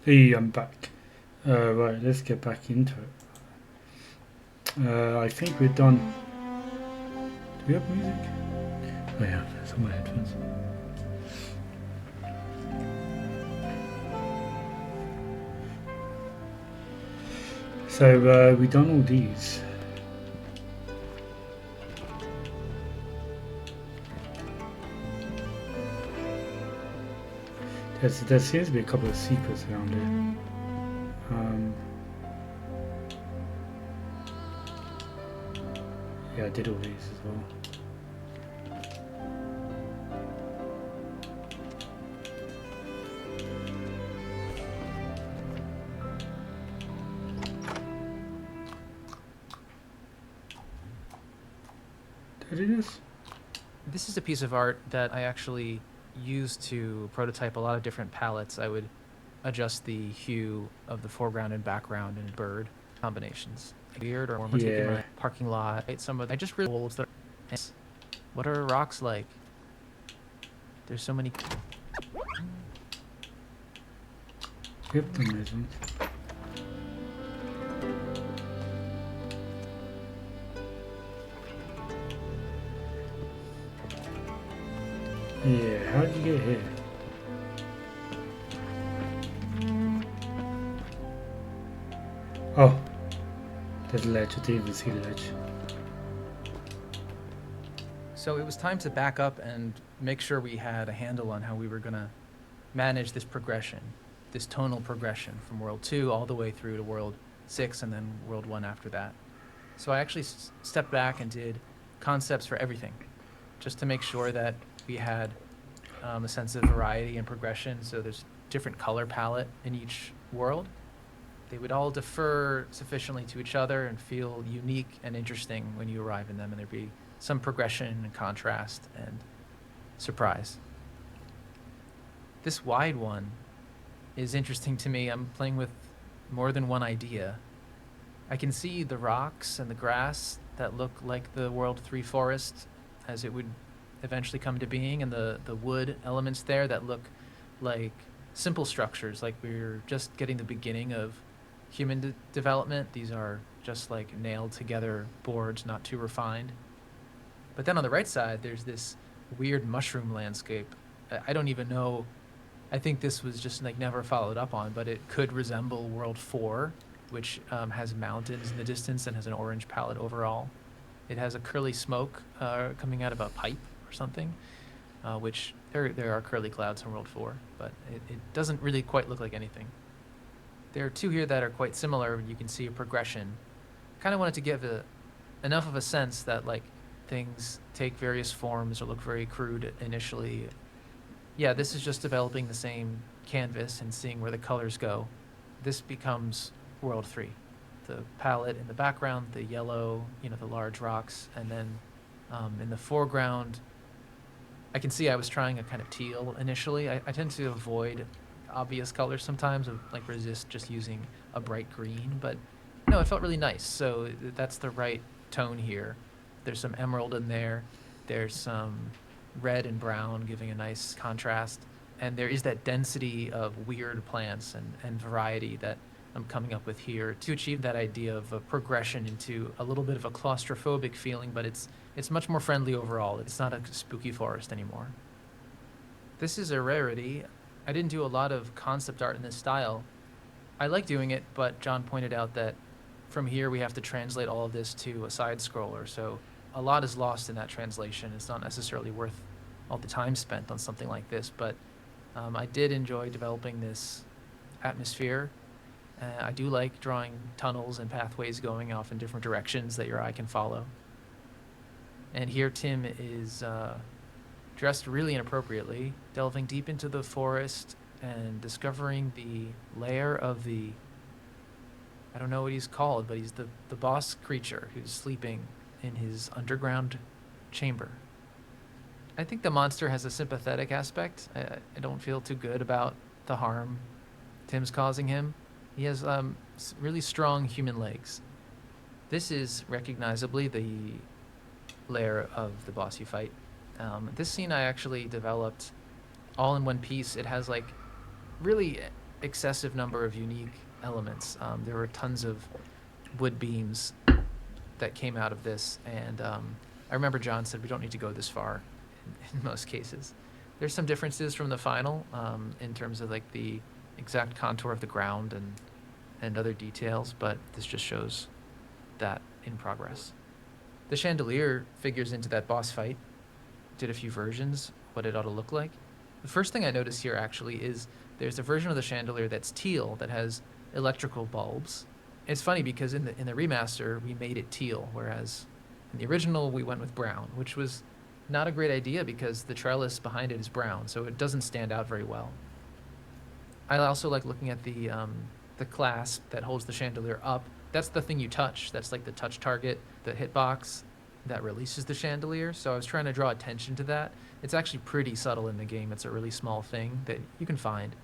Hey, I'm back. Right, let's get back into it. I think we're done. Do we have music? Oh yeah, it's on my headphones. So we done all these. There seems to be a couple of secrets around here. Yeah, I did all these as well. Did I do this? This is a piece of art that I actually used to prototype a lot of different palettes. I would adjust the hue of the foreground and background and bird combinations. Weird or warmer taking my parking lot. Some of I just really wolves that. What are rocks like? There's so many. Yep, amazing. Yeah, how did you get here? Oh, there's a ledge. I didn't even see the ledge. So it was time to back up and make sure we had a handle on how we were going to manage this progression, this tonal progression from World 2 all the way through to World 6 and then World 1 after that. So I actually stepped back and did concepts for everything, just to make sure that we had a sense of variety and progression. So there's different color palette in each world. They would all defer sufficiently to each other and feel unique and interesting when you arrive in them, and there'd be some progression and contrast and surprise. This wide one is interesting to me. I'm playing with more than one idea. I can see the rocks and the grass that look like the World 3 forest as it would eventually come to being, and the wood elements there that look like simple structures, like we're just getting the beginning of human development. These are just like nailed together boards, not too refined. But then on the right side, there's this weird mushroom landscape. I don't even know. I think this was just like never followed up on, but it could resemble World 4, which has mountains in the distance and has an orange palette overall. It has a curly smoke coming out of a pipe or something, which there are curly clouds in World 4, but it doesn't really quite look like anything. There are two here that are quite similar. You can see a progression. Kind of wanted to give enough of a sense that like things take various forms or look very crude initially. Yeah, this is just developing the same canvas and seeing where the colors go. This becomes World 3. The palette in the background, the yellow, the large rocks, and then in the foreground, I can see I was trying a kind of teal initially. I tend to avoid obvious colors sometimes, like resist just using a bright green, but no, it felt really nice. So that's the right tone here. There's some emerald in there. There's some red and brown giving a nice contrast. And there is that density of weird plants and variety that I'm coming up with here to achieve that idea of a progression into a little bit of a claustrophobic feeling, but it's much more friendly overall. It's not a spooky forest anymore. This is a rarity. I didn't do a lot of concept art in this style. I like doing it, but John pointed out that from here we have to translate all of this to a side scroller, so a lot is lost in that translation. It's not necessarily worth all the time spent on something like this, but I did enjoy developing this atmosphere. I do like drawing tunnels and pathways going off in different directions that your eye can follow. And here Tim is dressed really inappropriately, delving deep into the forest and discovering the lair of the, I don't know what he's called, but he's the boss creature who's sleeping in his underground chamber. I think the monster has a sympathetic aspect. I don't feel too good about the harm Tim's causing him. He has really strong human legs. This is recognizably the lair of the boss you fight. This scene I actually developed all in one piece. It has like really excessive number of unique elements. There were tons of wood beams that came out of this, and I remember John said we don't need to go this far in most cases. There's some differences from the final in terms of like the exact contour of the ground and other details, but this just shows that in progress. The chandelier figures into that boss fight. Did a few versions, what it ought to look like. The first thing I notice here actually is there's a version of the chandelier that's teal that has electrical bulbs. It's funny because in the remaster we made it teal, whereas in the original we went with brown, which was not a great idea because the trellis behind it is brown, so it doesn't stand out very well. I also like looking at the clasp that holds the chandelier up. That's the thing you touch. That's like the touch target, the hitbox that releases the chandelier. So I was trying to draw attention to that. It's actually pretty subtle in the game. It's a really small thing that you can find.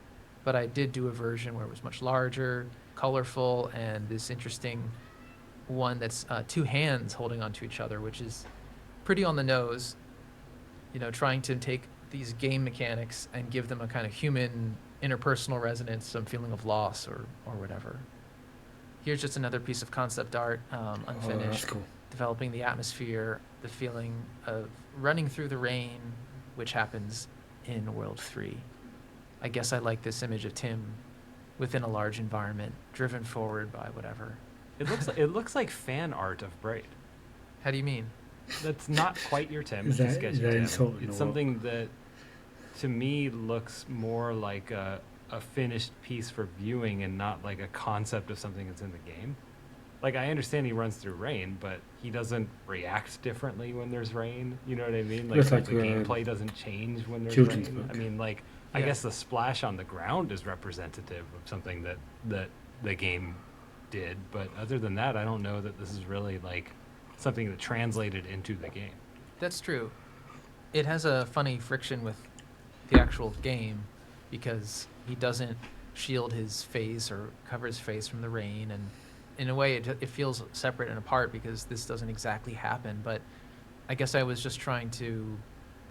But I did do a version where it was much larger, colorful, and this interesting one that's two hands holding onto each other, which is pretty on the nose. You know, trying to take these game mechanics and give them a kind of human interpersonal resonance, some feeling of loss or whatever. Here's just another piece of concept art, unfinished, Oh, that's cool. developing the atmosphere, the feeling of running through the rain, which happens in World 3. I guess I like this image of Tim within a large environment, driven forward by whatever. It looks like fan art of Braid. How do you mean? That's not quite your Tim. Is It's a that- sketch is of that Tim. insulting or It's what? something that, to me, looks more like a finished piece for viewing and not like a concept of something that's in the game. Like, I understand he runs through rain, but he doesn't react differently when there's rain. You know what I mean? Looks like the a gameplay doesn't change when there's children's rain. book. I mean, like, I Yeah. guess the splash on the ground is representative of something that the game did. But other than that, I don't know that this is really like something that translated into the game. That's true. It has a funny friction with the actual game because he doesn't shield his face or cover his face from the rain, and in a way it feels separate and apart because this doesn't exactly happen. But I guess I was just trying to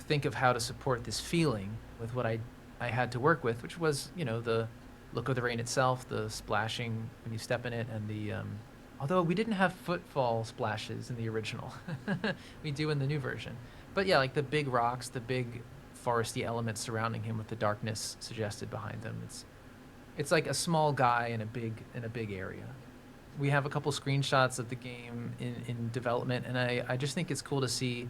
think of how to support this feeling with what I had to work with, which was, you know, the look of the rain itself, the splashing when you step in it, and the although we didn't have footfall splashes in the original. We do in the new version. But yeah, like the big rocks, the big foresty elements surrounding him with the darkness suggested behind them. It's like a small guy in a big area. We have a couple screenshots of the game in development, and I just think it's cool to see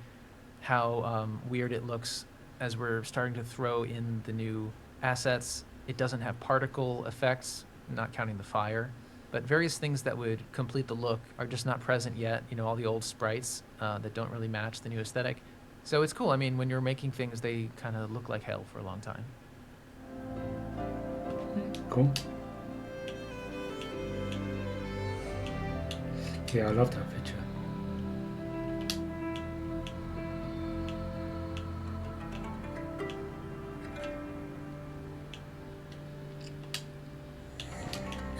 how weird it looks as we're starting to throw in the new assets. It doesn't have particle effects, not counting the fire, but various things that would complete the look are just not present yet. You know, all the old sprites that don't really match the new aesthetic. So it's cool. I mean, when you're making things, they kind of look like hell for a long time. Cool. Yeah, I love that picture.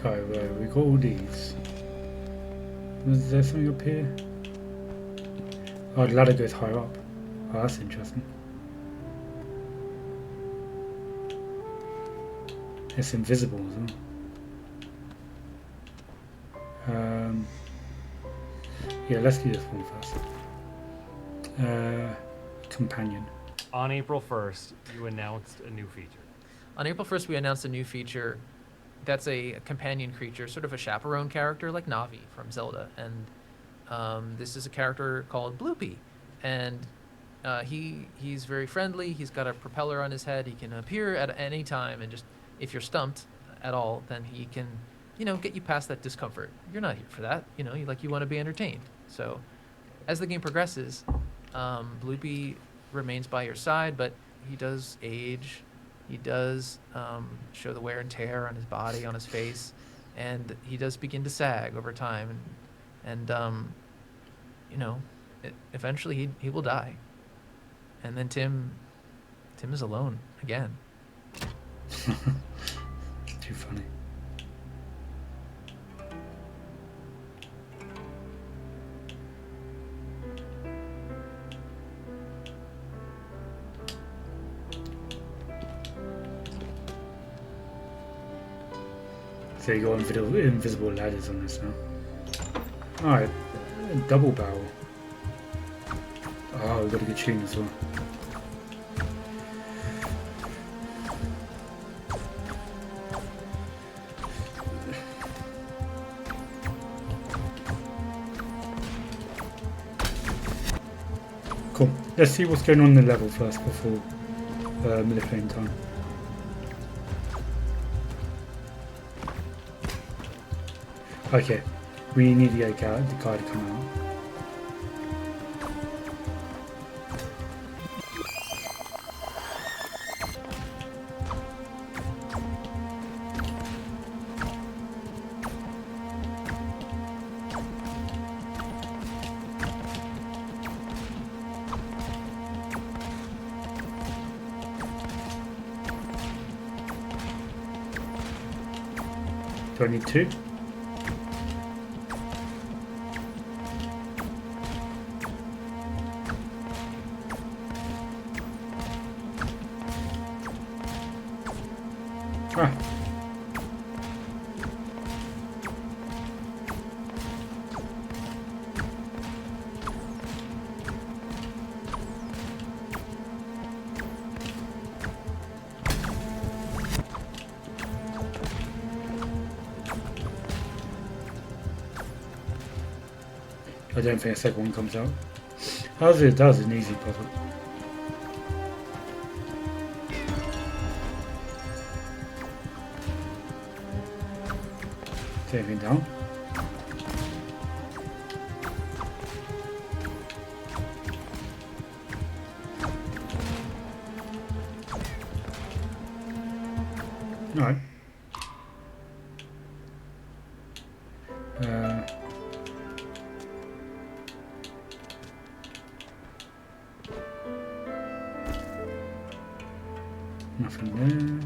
Okay, well, we got all these. Was there something up here? Oh, the ladder goes higher up. Oh, that's interesting. It's invisible as well. Yeah, let's do this one first. Companion. On April 1st, you announced a new feature. On April 1st, we announced a new feature that's a companion creature, sort of a chaperone character like Navi from Zelda. And this is a character called Bloopy. And he's very friendly. He's got a propeller on his head. He can appear at any time, and just if you're stumped at all, then he can, you know, get you past that discomfort. You're not here for that. You know, you want to be entertained. So as the game progresses, Bloopy remains by your side, but he does age. He does show the wear and tear on his body, on his face, and he does begin to sag over time. And you know, eventually he will die. And then Tim is alone again. Too funny. So you got invisible ladders on this now. Alright, double barrel. Oh, we've got a good tune as well. Cool. Let's see what's going on in the level first before military time. Okay, we need to get the guy to come out. Do I need two? Ah. I don't think a second one comes out. That was an easy puzzle. Is anything down? Alright. Nothing there.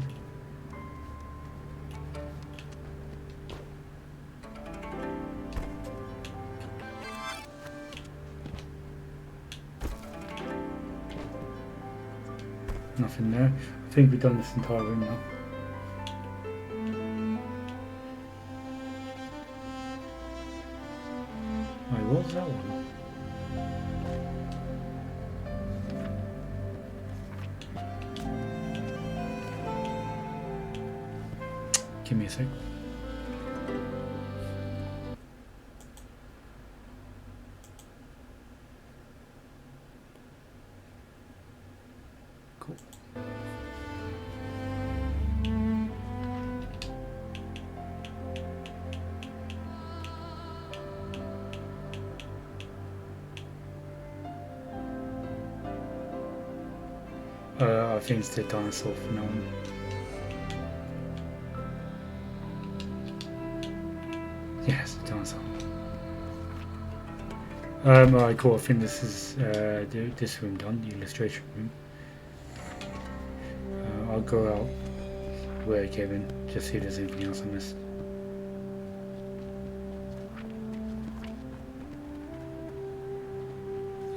Nothing there. I think we've done this entire room now. Wait, what was that one? Give me a sec. Cool. I think it's the dinosaur phenomenon. Yes, dinosaur. Alright, cool. I think this is this room done, the illustration room. I'll go out where I came in, just see if there's anything else I missed.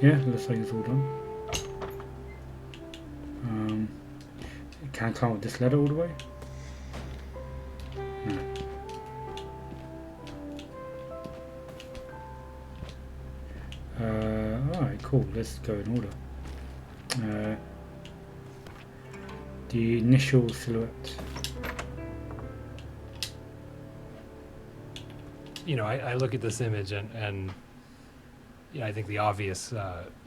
Yeah, looks like it's all done. Can I climb up this ladder all the way? No. Alright, cool. Let's go in order. The initial silhouette. You know, I look at this image and yeah, I think the obvious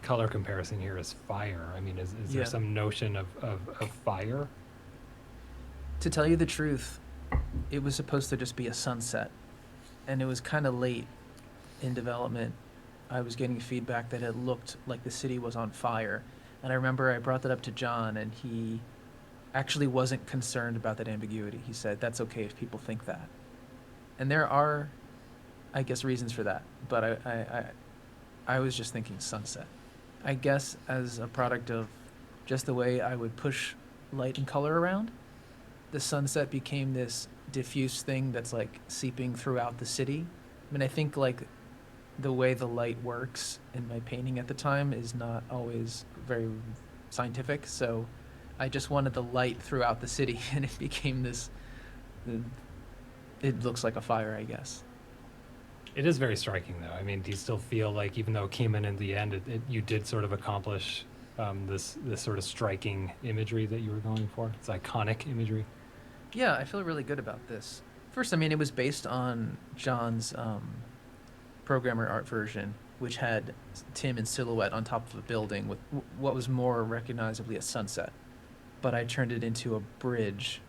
color comparison here is fire. I mean, is there some notion of fire? To tell you the truth, it was supposed to just be a sunset, and it was kind of late in development. I was getting feedback that it looked like the city was on fire, and I remember I brought that up to John, and he actually wasn't concerned about that ambiguity. He said, that's okay if people think that. And there are, I guess, reasons for that, but I was just thinking sunset. I guess as a product of just the way I would push light and color around, the sunset became this diffuse thing that's like seeping throughout the city. I mean, I think like the way the light works in my painting at the time is not always very scientific, so I just wanted the light throughout the city, and it became this it looks like a fire, I guess. It is very striking, though. I mean, do you still feel like, even though it came in the end, you did sort of accomplish this sort of striking imagery that you were going for? It's iconic imagery. Yeah, I feel really good about this. First, I mean, it was based on John's programmer art version, which had Tim in silhouette on top of a building with what was more recognizably a sunset. But I turned it into a bridge.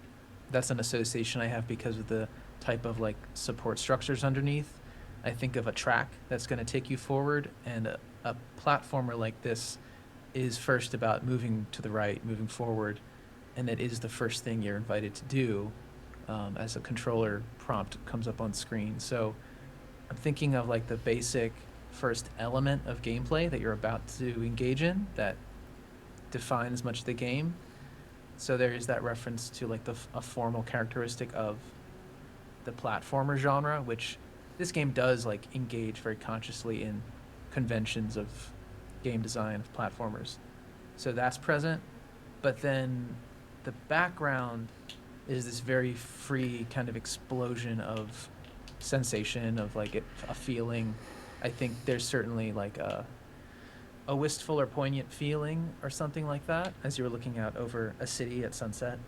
That's an association I have because of the type of like support structures underneath. I think of a track that's going to take you forward, and a platformer like this is first about moving to the right, moving forward, and it is the first thing you're invited to do as a controller prompt comes up on screen. So I'm thinking of like the basic first element of gameplay that you're about to engage in that defines much of the game. So there is that reference to like a formal characteristic of the platformer genre, which this game does like engage very consciously in conventions of game design of platformers. So that's present, but then the background is this very free kind of explosion of sensation of like a feeling. I think there's certainly like a wistful or poignant feeling or something like that as you're looking out over a city at sunset.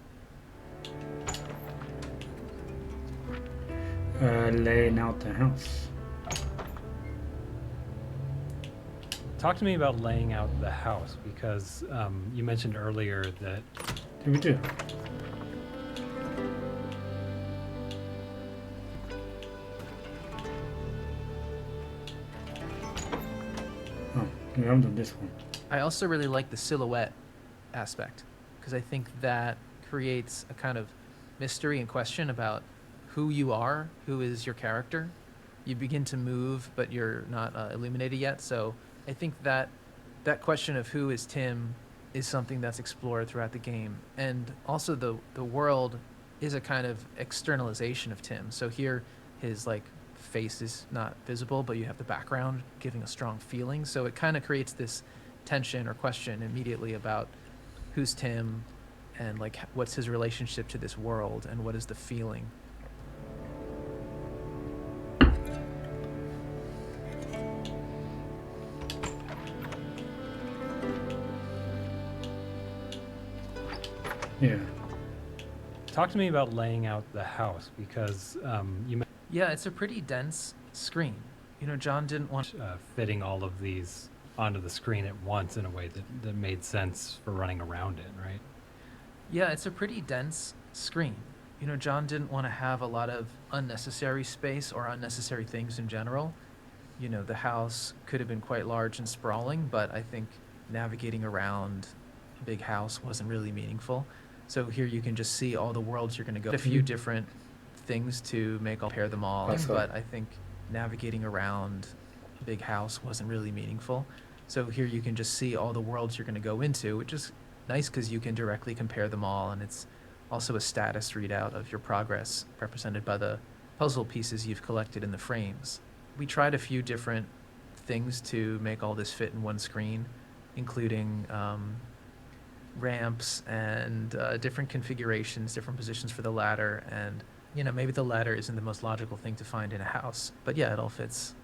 Laying out the house. Talk to me about laying out the house, because you mentioned earlier that Did we do? Oh, we haven't done this one. I also really like the silhouette aspect because I think that creates a kind of mystery and question about who you are, who is your character. You begin to move, but you're not illuminated yet. So I think that question of who is Tim is something that's explored throughout the game, and also the world is a kind of externalization of Tim. So here, his like face is not visible, but you have the background giving a strong feeling. So it kind of creates this tension or question immediately about who's Tim, and like what's his relationship to this world, and what is the feeling. Yeah. talk to me about laying out the house, because Yeah, it's a pretty dense screen. You know, John didn't want. fitting all of these onto the screen at once in a way that made sense for running around it, right? Yeah, it's a pretty dense screen. You know, John didn't want to have a lot of unnecessary space or unnecessary things in general. You know, the house could have been quite large and sprawling, but I think navigating around a big house wasn't really meaningful. So here you can just see all the worlds you're going to go. A few different things to make all pair them all, That's right. but I think navigating around a big house wasn't really meaningful. So here you can just see all the worlds you're going to go into, which is nice because you can directly compare them all, and it's also a status readout of your progress represented by the puzzle pieces you've collected in the frames. We tried a few different things to make all this fit in one screen, including ramps and different configurations, different positions for the ladder, and you know, maybe the ladder isn't the most logical thing to find in a house, but yeah, it all fits.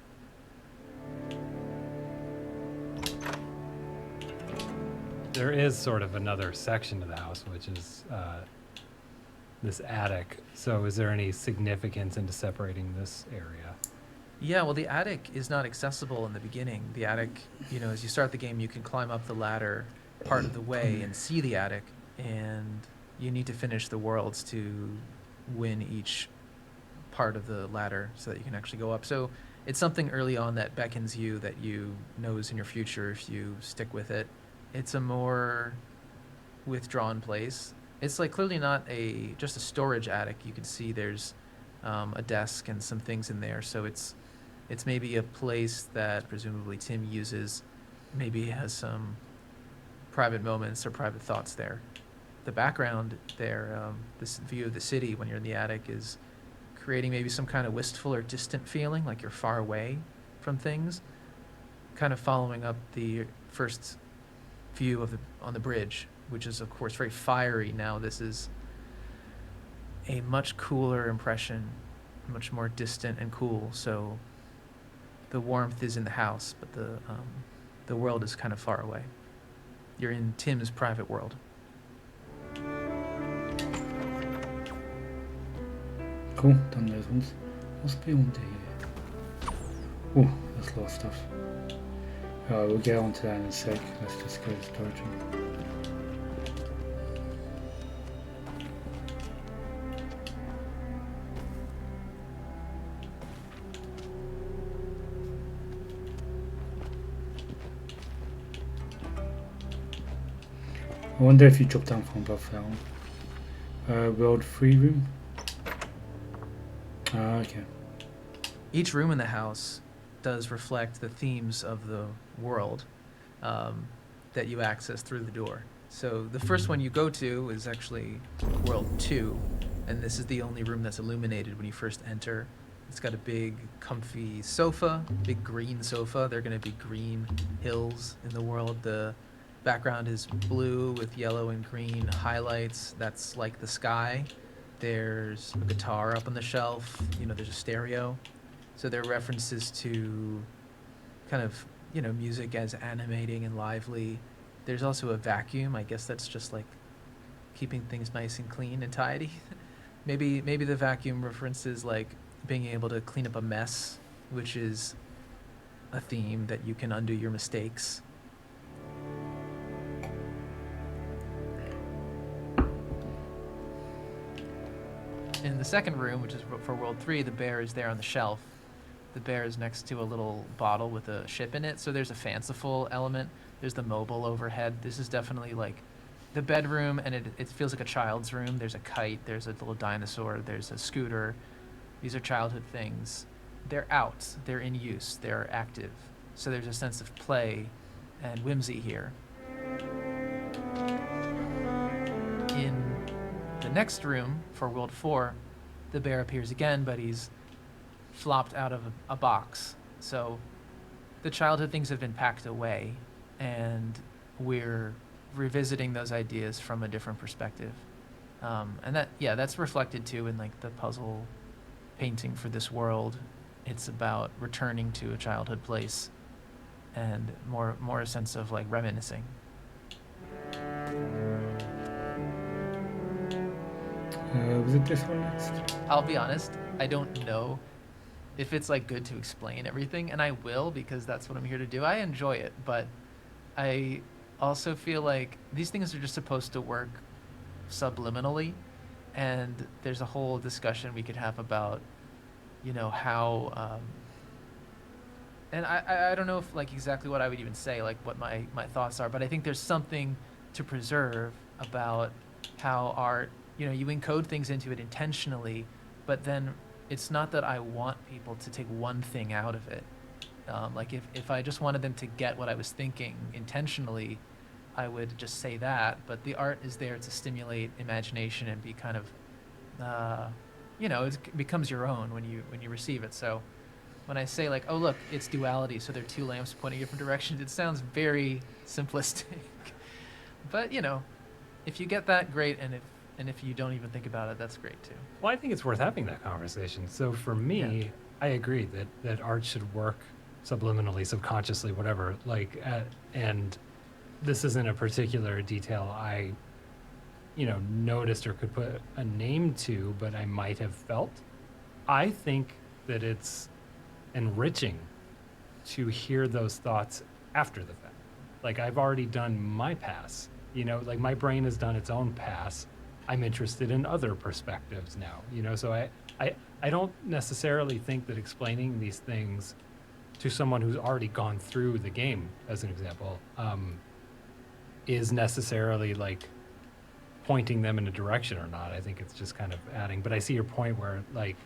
There is sort of another section to the house, which is this attic. So is there any significance into separating this area? Yeah, well, the attic is not accessible in the beginning. The attic, you know, as you start the game, you can climb up the ladder part of the way and see the attic, and you need to finish the worlds to win each part of the ladder so that you can actually go up. So it's something early on that beckons you, that you know is in your future if you stick with it. It's a more withdrawn place. It's like clearly not just a storage attic. You can see there's a desk and some things in there. So it's maybe a place that presumably Tim uses. Maybe he has some private moments or private thoughts there. The background there, this view of the city when you're in the attic, is creating maybe some kind of wistful or distant feeling, like you're far away from things. Kind of following up the first view of on the bridge, which is of course very fiery. Now this is a much cooler impression much more distant and cool. So the warmth is in the house, but the world is kind of far away. You're in Tim's private world. Cool, done those ones. What's beyond here? Oh, there's a lot of stuff. We'll get onto that in a sec. Let's just go to storage room. I wonder if you drop down from above that one. World 3 room. Okay. Each room in the house does reflect the themes of the world that you access through the door. So the first one you go to is actually World 2, and this is the only room that's illuminated when you first enter. It's got a big, comfy sofa, big green sofa. There are going to be green hills in the world. The background is blue with yellow and green highlights. That's like the sky. There's a guitar up on the shelf. There's a stereo. So there are references to kind of, music as animating and lively. There's also a vacuum. I guess that's just like keeping things nice and clean and tidy. Maybe the vacuum references like being able to clean up a mess, which is a theme that you can undo your mistakes. In the second room, which is for World 3, the bear is there on the shelf. The bear is next to a little bottle with a ship in it, so there's a fanciful element. There's the mobile overhead. This is definitely like the bedroom, and it feels like a child's room. There's a kite, there's a little dinosaur, there's a scooter. These are childhood things. They're out, they're in use, they're active. So there's a sense of play and whimsy here. In the next room, for World 4, the bear appears again, but he's flopped out of a box. So the childhood things have been packed away, and we're revisiting those ideas from a different perspective. And that's reflected too in like the puzzle painting for this world. It's about returning to a childhood place and more a sense of like reminiscing. Was it this one next? I'll be honest, I don't know if it's like good to explain everything, and I will because that's what I'm here to do. I enjoy it, but I also feel like these things are just supposed to work subliminally, and there's a whole discussion we could have about, how, and I don't know if like exactly what I would even say, like what my thoughts are, but I think there's something to preserve about how art, you encode things into it intentionally, but then it's not that I want people to take one thing out of it. Like if I just wanted them to get what I was thinking intentionally, I would just say that, but the art is there to stimulate imagination and be kind of, it becomes your own when you receive it. So when I say like, oh look, it's duality, so there are two lamps pointing different directions, it sounds very simplistic. But if you get that, great, and if you don't even think about it, that's great too. Well, I think it's worth having that conversation. So for me, I agree that art should work subliminally, subconsciously, whatever. And this isn't a particular detail I, noticed or could put a name to, but I might have felt. I think that it's enriching to hear those thoughts after the fact. Like I've already done my pass, like my brain has done its own pass. I'm interested in other perspectives now, so I don't necessarily think that explaining these things to someone who's already gone through the game, as an example, is necessarily like pointing them in a direction or not. I think it's just kind of adding, but I see your point where like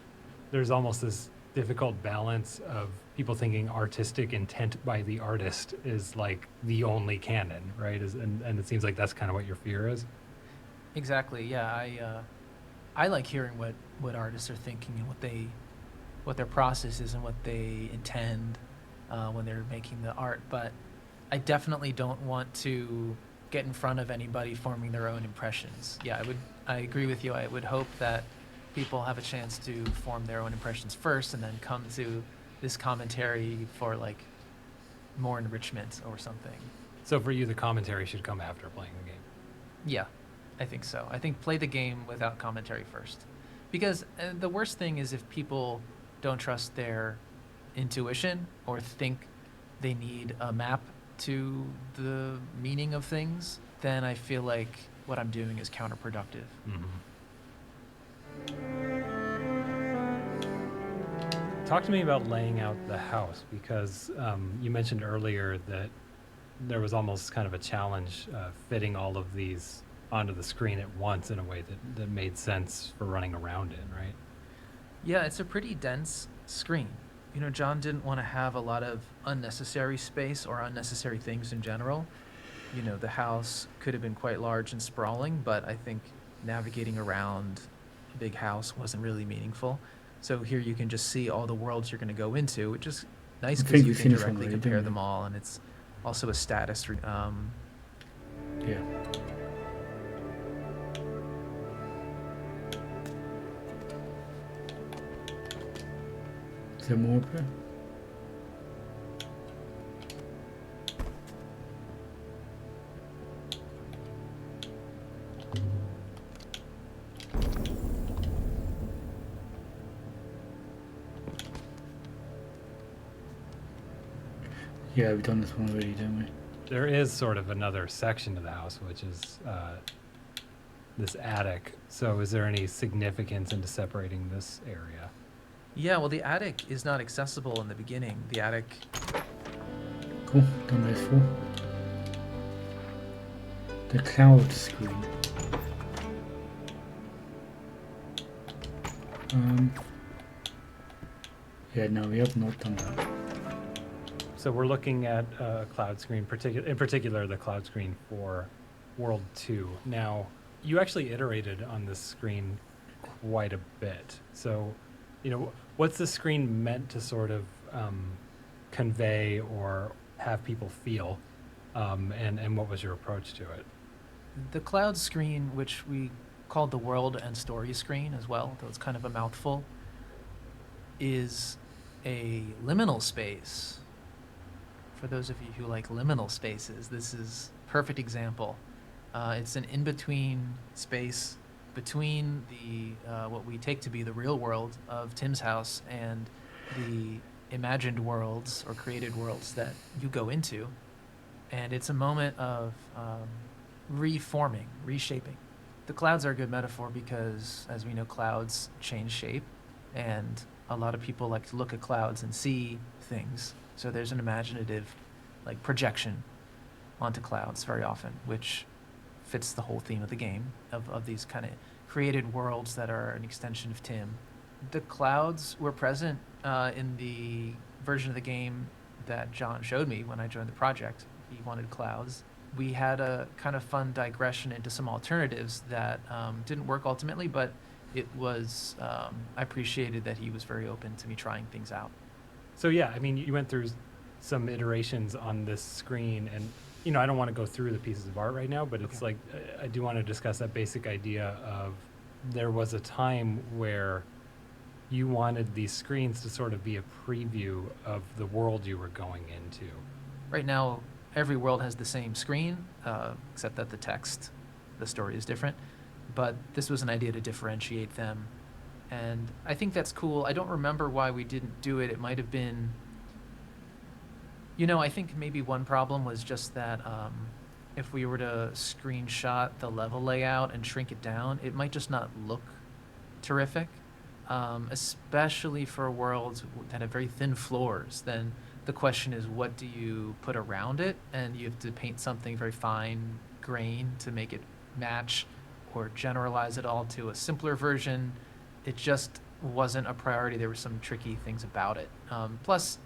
there's almost this difficult balance of people thinking artistic intent by the artist is like the only canon, right? And it seems like that's kind of what your fear is. Exactly. Yeah, I like hearing what artists are thinking and what their process is and what they intend when they're making the art. But I definitely don't want to get in front of anybody forming their own impressions. Yeah, I agree with you. I would hope that people have a chance to form their own impressions first and then come to this commentary for like more enrichment or something. So for you, the commentary should come after playing the game. Yeah, I think so. I think play the game without commentary first. Because the worst thing is if people don't trust their intuition or think they need a map to the meaning of things, then I feel like what I'm doing is counterproductive. Talk to me about laying out the house, because you mentioned earlier that there was almost kind of a challenge fitting all of these onto the screen at once in a way that made sense for running around it, right? Yeah, it's a pretty dense screen. You know, John didn't want to have a lot of unnecessary space or unnecessary things in general. You know, the house could have been quite large and sprawling, but I think navigating around a big house wasn't really meaningful. So here you can just see all the worlds you're going to go into, which is nice I because think you we can finished directly already, compare didn't we? them all, and it's also a status. Yeah. Is there more up here? Yeah, we've done this one already, didn't we? There is sort of another section to the house, which is this attic. So is there any significance into separating this area? Yeah, well, the attic is not accessible in the beginning. The attic, Cool, done those four. The cloud screen. Yeah, no, we have not done that. So we're looking at a cloud screen, in particular the cloud screen for World 2. Now, you actually iterated on this screen quite a bit. So, you know, what's the screen meant to sort of convey or have people feel, and what was your approach to it? the cloud screen, which we called the world and story screen as well, though it's kind of a mouthful, is a liminal space. For those of you who like liminal spaces, this is a perfect example. It's an in-between space between the what we take to be the real world of Tim's house and the imagined worlds or created worlds that you go into. And it's a moment of reforming, reshaping. The clouds are a good metaphor because, as we know, clouds change shape, and a lot of people like to look at clouds and see things. So there's an imaginative, like, projection onto clouds very often, which fits the whole theme of the game, of these kind of created worlds that are an extension of Tim. The clouds were present in the version of the game that John showed me when I joined the project. He wanted clouds. We had a kind of fun digression into some alternatives that didn't work ultimately, but it was, I appreciated that he was very open to me trying things out. So yeah, I mean, you went through some iterations on this screen, and you know, I don't want to go through the pieces of art right now, but it's like, I do want to discuss that basic idea of there was a time where you wanted these screens to sort of be a preview of the world you were going into. Right now, every world has the same screen, except that the text, the story is different. But this was an idea to differentiate them. And I think that's cool. I don't remember why we didn't do it. It might have been, you know, I think maybe one problem was just that if we were to screenshot the level layout and shrink it down, it might just not look terrific, especially for worlds that have very thin floors. Then the question is, what do you put around it? And you have to paint something very fine grain to make it match, or generalize it all to a simpler version. It just wasn't a priority. There were some tricky things about it. Plus,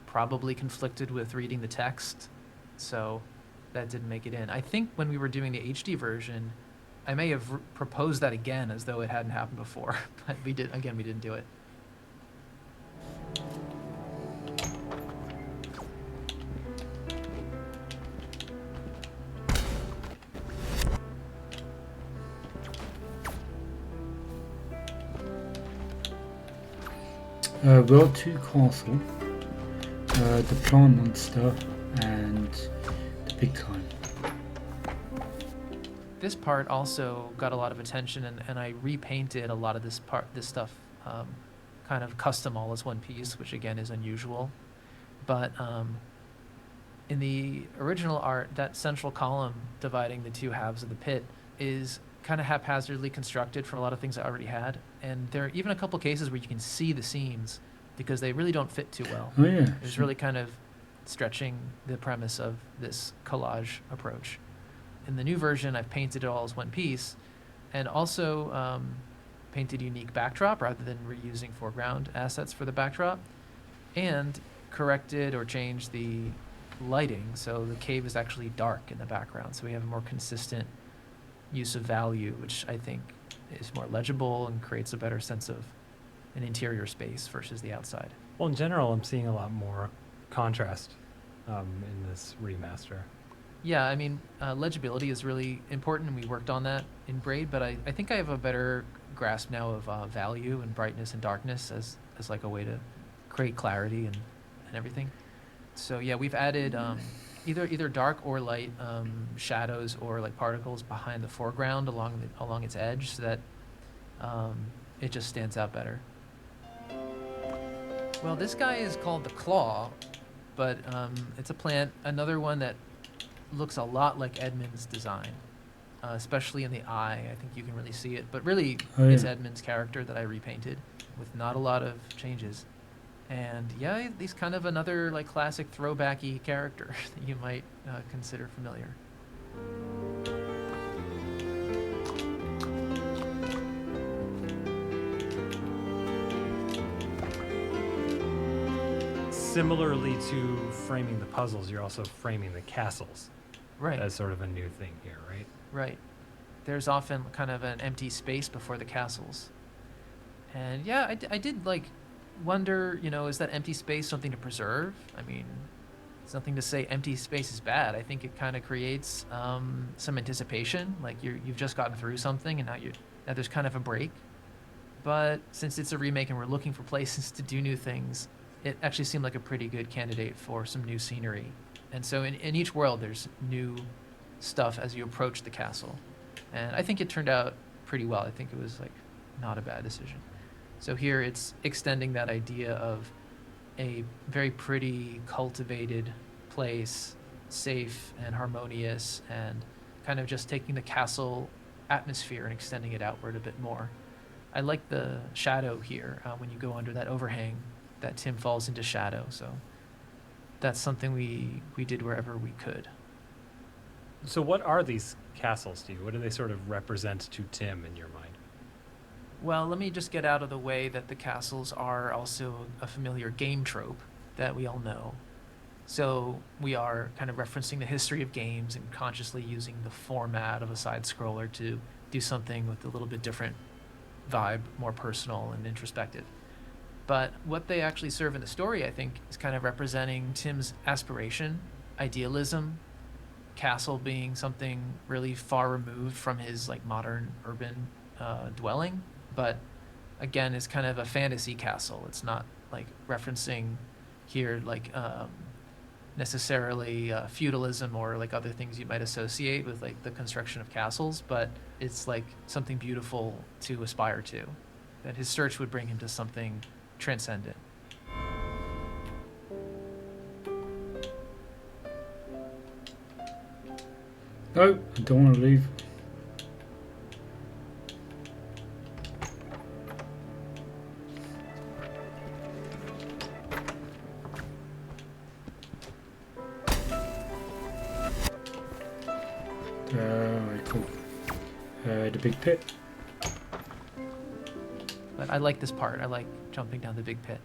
probably conflicted with reading the text, so that didn't make it in. I think when we were doing the HD version, I may have proposed that again as though it hadn't happened before, but we didn't do it. World 2 Castle, the Plant Monster, and the Big Time. This part also got a lot of attention, and I repainted a lot of this stuff, kind of custom all as one piece, which again is unusual. But in the original art, that central column dividing the two halves of the pit is kind of haphazardly constructed from a lot of things I already had. And there are even a couple cases where you can see the seams because they really don't fit too well. Oh yeah. It was really kind of stretching the premise of this collage approach. In the new version, I've painted it all as one piece, and also painted a unique backdrop rather than reusing foreground assets for the backdrop, and corrected or changed the lighting so the cave is actually dark in the background, so we have a more consistent use of value, which I think is more legible and creates a better sense of an interior space versus the outside. Well, in general, I'm seeing a lot more contrast in this remaster. Yeah, I mean, legibility is really important, and we worked on that in Braid, but I think I have a better grasp now of value and brightness and darkness as like a way to create clarity and everything. So yeah, we've added either dark or light shadows or like particles behind the foreground along its edge, so that it just stands out better. Well, this guy is called the Claw, but it's a plant, another one that looks a lot like Edmund's design, especially in the eye. I think you can really see it, but really it's Edmund's character that I repainted with not a lot of changes. And yeah, he's kind of another like classic throwbacky character that you might consider familiar. Similarly to framing the puzzles, you're also framing the castles. Right. As sort of a new thing here, right? Right. There's often kind of an empty space before the castles. And yeah, I did like wonder, is that empty space something to preserve? I mean, it's nothing to say empty space is bad. I think it kind of creates some anticipation, like you've just gotten through something and now there's kind of a break. But since it's a remake and we're looking for places to do new things, it actually seemed like a pretty good candidate for some new scenery. And so in each world, there's new stuff as you approach the castle. And I think it turned out pretty well. I think it was like not a bad decision. So here it's extending that idea of a very pretty, cultivated place, safe and harmonious, and kind of just taking the castle atmosphere and extending it outward a bit more. I like the shadow here when you go under that overhang, that Tim falls into shadow. So that's something we did wherever we could. So what are these castles to you? What do they sort of represent to Tim in your mind? Well, let me just get out of the way that the castles are also a familiar game trope that we all know. So we are kind of referencing the history of games and consciously using the format of a side-scroller to do something with a little bit different vibe, more personal and introspective. But what they actually serve in the story, I think, is kind of representing Tim's aspiration, idealism, castle being something really far removed from his like modern urban dwelling, but again is kind of a fantasy castle. It's not like referencing here like necessarily feudalism or like other things you might associate with like the construction of castles, but it's like something beautiful to aspire to, that his search would bring him to something transcendent. No, I don't want to leave. Right, cool. The big pit. But I like this part. I like jumping down the big pit.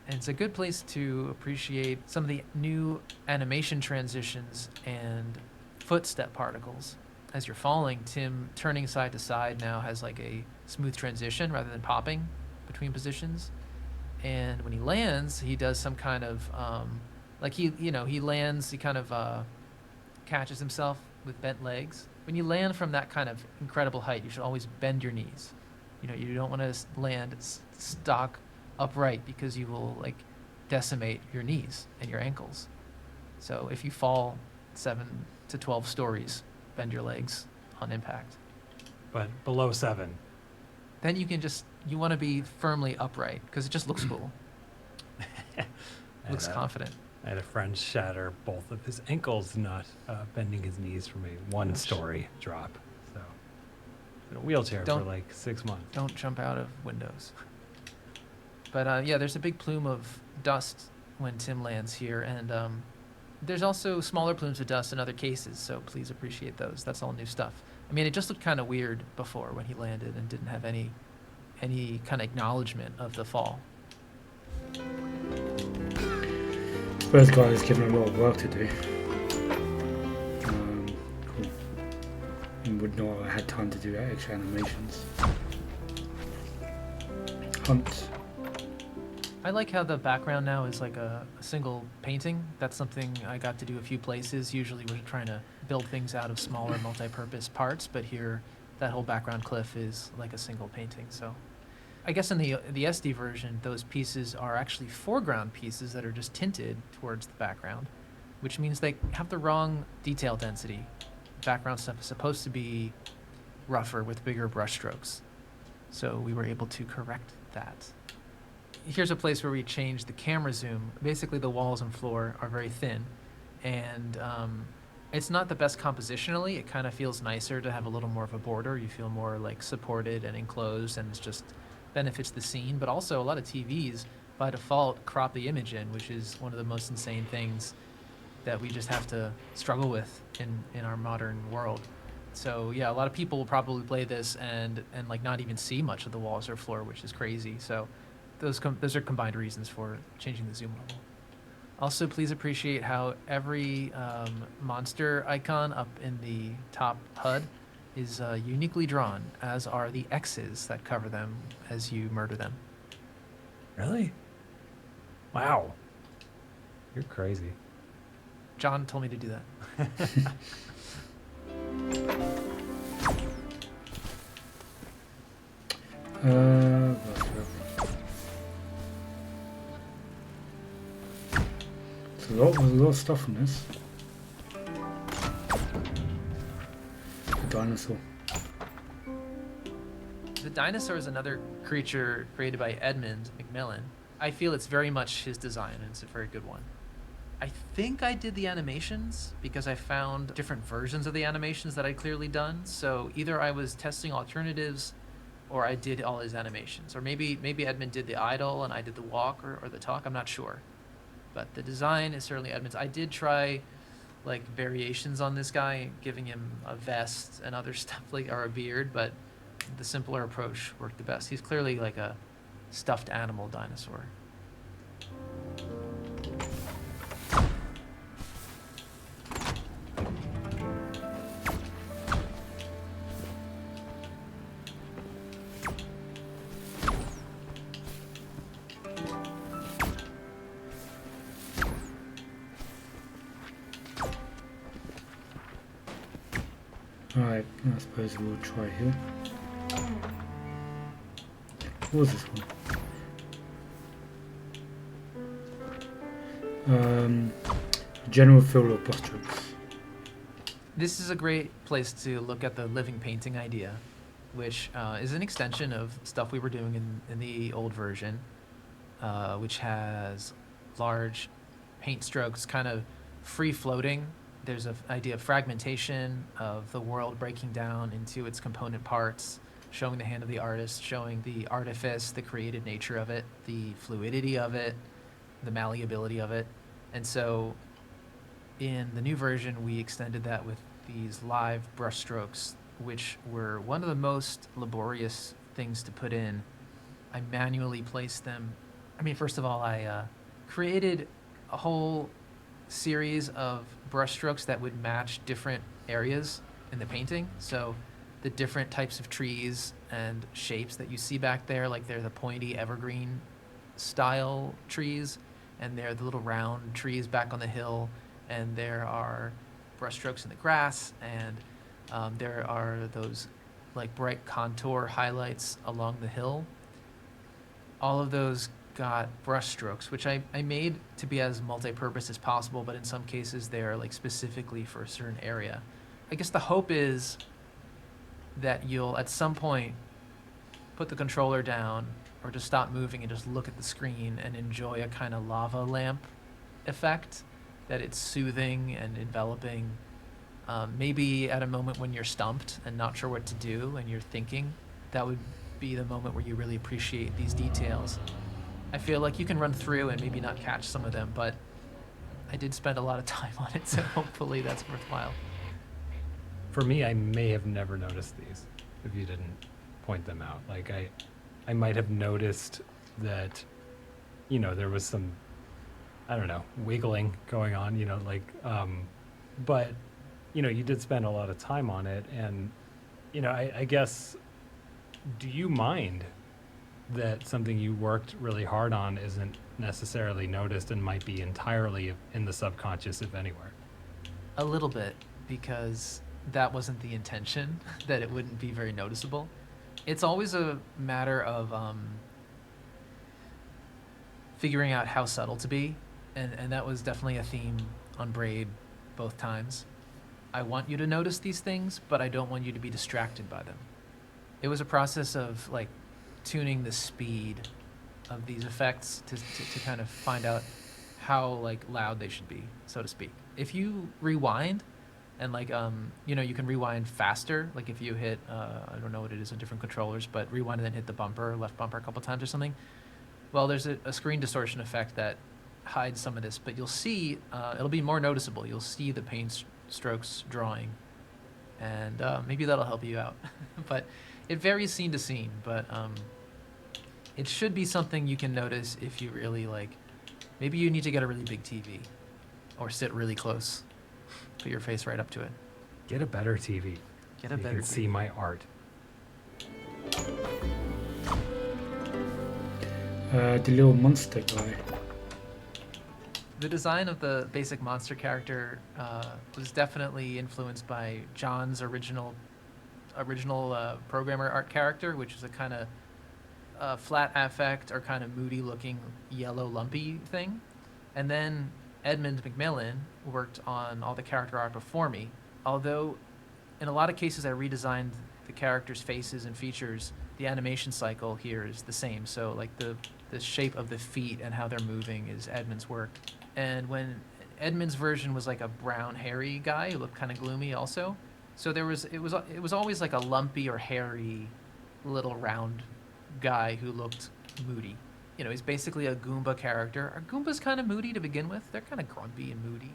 And it's a good place to appreciate some of the new animation transitions and footstep particles. As you're falling, Tim turning side to side now has like a smooth transition rather than popping between positions. And when he lands, he does some kind of like he lands, he kind of catches himself with bent legs. When you land from that kind of incredible height, you should always bend your knees. You don't want to land stock upright because you will like decimate your knees and your ankles. So if you fall 7 to 12 stories, bend your legs on impact. But below 7. Then you want to be firmly upright because it just looks cool. Looks confident. I had a friend shatter both of his ankles not bending his knees from a 1-story drop. So in a wheelchair for like 6 months. Don't jump out of windows. But yeah, there's a big plume of dust when Tim lands here, and there's also smaller plumes of dust in other cases, so please appreciate those. That's all new stuff. I mean, it just looked kind of weird before when he landed and didn't have any kind of acknowledgement of the fall. First guy is given a lot of work to do. Cool. And would not have had time to do extra animations. Hunt. I like how the background now is like a single painting. That's something I got to do a few places. Usually we're trying to build things out of smaller multi-purpose parts, but here that whole background cliff is like a single painting. So I guess in the SD version, those pieces are actually foreground pieces that are just tinted towards the background, which means they have the wrong detail density. Background stuff is supposed to be rougher with bigger brush strokes. So we were able to correct that. Here's a place where we changed the camera zoom. Basically, the walls and floor are very thin, and it's not the best compositionally. It kind of feels nicer to have a little more of a border. You feel more like supported and enclosed, and it's just benefits the scene. But also, a lot of TVs by default crop the image in, which is one of the most insane things that we just have to struggle with in our modern world. So yeah, a lot of people will probably play this and like not even see much of the walls or floor, which is crazy. So those are combined reasons for changing the zoom level. Also, please appreciate how every monster icon up in the top HUD is uniquely drawn, as are the X's that cover them as you murder them. Really? Wow. You're crazy. John told me to do that. There's a lot of stuff in this. The dinosaur. The dinosaur is another creature created by Edmund McMillan. I feel it's very much his design, and it's a very good one. I think I did the animations because I found different versions of the animations that I'd clearly done. So either I was testing alternatives or I did all his animations. Or maybe Edmund did the idle and I did the walk or the talk. I'm not sure. But the design is certainly Edmund's. I did try like variations on this guy, giving him a vest and other stuff, like, or a beard, but the simpler approach worked the best. He's clearly like a stuffed animal dinosaur. Alright, I suppose we'll try here. What was this one? General feel of brush strokes. This is a great place to look at the living painting idea, which is an extension of stuff we were doing in the old version, which has large paint strokes kind of free floating. There's an idea of fragmentation, of the world breaking down into its component parts, showing the hand of the artist, showing the artifice, the created nature of it, the fluidity of it, the malleability of it. And so in the new version, we extended that with these live brush strokes, which were one of the most laborious things to put in. I manually placed them. I mean, first of all, I created a whole series of brush strokes that would match different areas in the painting. So the different types of trees and shapes that you see back there, like they're the pointy evergreen style trees, and they're the little round trees back on the hill, and there are brush strokes in the grass, and there are those like bright contour highlights along the hill. All of those got brush strokes, which I made to be as multi-purpose as possible, but in some cases they are like specifically for a certain area. I guess the hope is that you'll at some point put the controller down or just stop moving and just look at the screen and enjoy a kind of lava lamp effect, that it's soothing and enveloping. Maybe at a moment when you're stumped and not sure what to do and you're thinking, that would be the moment where you really appreciate these details. I feel like you can run through and maybe not catch some of them, but I did spend a lot of time on it, so hopefully that's worthwhile. For me, I may have never noticed these if you didn't point them out. Like I might have noticed that, you know, there was some, I don't know, wiggling going on, you know, like, but, you know, you did spend a lot of time on it. And, you know, I guess, do you mind that something you worked really hard on isn't necessarily noticed and might be entirely in the subconscious, if anywhere? A little bit, because that wasn't the intention, that it wouldn't be very noticeable. It's always a matter of figuring out how subtle to be, and that was definitely a theme on Braid both times. I want you to notice these things, but I don't want you to be distracted by them. It was a process of like tuning the speed of these effects to kind of find out how like loud they should be, so to speak. If you rewind and like you know, you can rewind faster, like if you hit I don't know what it is on different controllers, but rewind and then hit the bumper, left bumper a couple times or something. Well, there's a screen distortion effect that hides some of this, but you'll see it'll be more noticeable. You'll see the paint strokes drawing, and maybe that'll help you out. But it varies scene to scene, but it should be something you can notice if you really like. Maybe you need to get a really big TV or sit really close. Put your face right up to it. Get a better TV. Get so a you better can see TV. my art. The little monster guy. The design of the basic monster character was definitely influenced by John's original programmer art character, which is a kind of flat affect or kind of moody looking yellow lumpy thing. And then Edmund McMillan worked on all the character art before me, although in a lot of cases I redesigned the characters' faces and features. The animation cycle here is the same, so like the shape of the feet and how they're moving is Edmund's work. And when Edmund's version was like a brown hairy guy who looked kind of gloomy also, so it was always like a lumpy or hairy little round guy who looked moody. You know, he's basically a Goomba character. Are Goombas kind of moody to begin with? They're kind of grumpy and moody.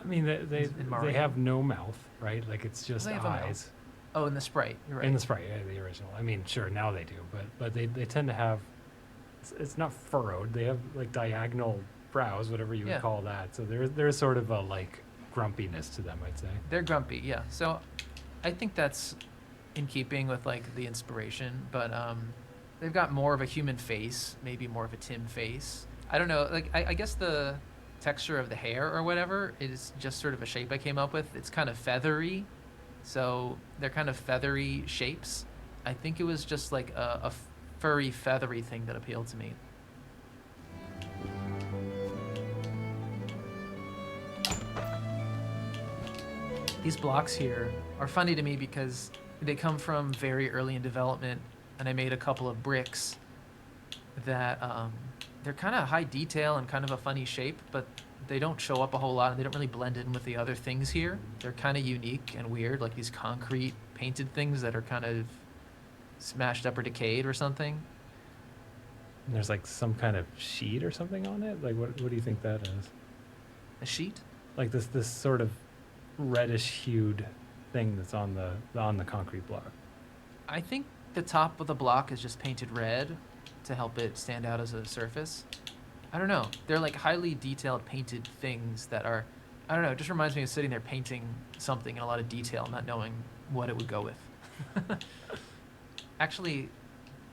I mean, they have no mouth, right? Like it's just They have a mouth. eyes. Oh, in the Sprite, you're right. In the Sprite, yeah, the original. I mean, sure, now they do, but they tend to have, it's not furrowed. They have like diagonal brows, whatever you Yeah. would call that. So there's sort of a like grumpiness to them, I'd say. They're grumpy, yeah. So I think that's in keeping with like the inspiration, but they've got more of a human face, maybe more of a Tim face. I don't know, like I guess the texture of the hair or whatever is just sort of a shape I came up with. It's kind of feathery, so they're kind of feathery shapes. I think it was just like a furry, feathery thing that appealed to me. These blocks here are funny to me because they come from very early in development, and I made a couple of bricks that they're kind of high detail and kind of a funny shape, but they don't show up a whole lot and they don't really blend in with the other things here. They're kind of unique and weird, like these concrete painted things that are kind of smashed up or decayed or something. And there's like some kind of sheet or something on it. Like what do you think that is? A sheet? Like this sort of reddish hued thing that's on the concrete block. I think the top of the block is just painted red to help it stand out as a surface. I don't know. They're like highly detailed painted things that are, I don't know, it just reminds me of sitting there painting something in a lot of detail, not knowing what it would go with. Actually,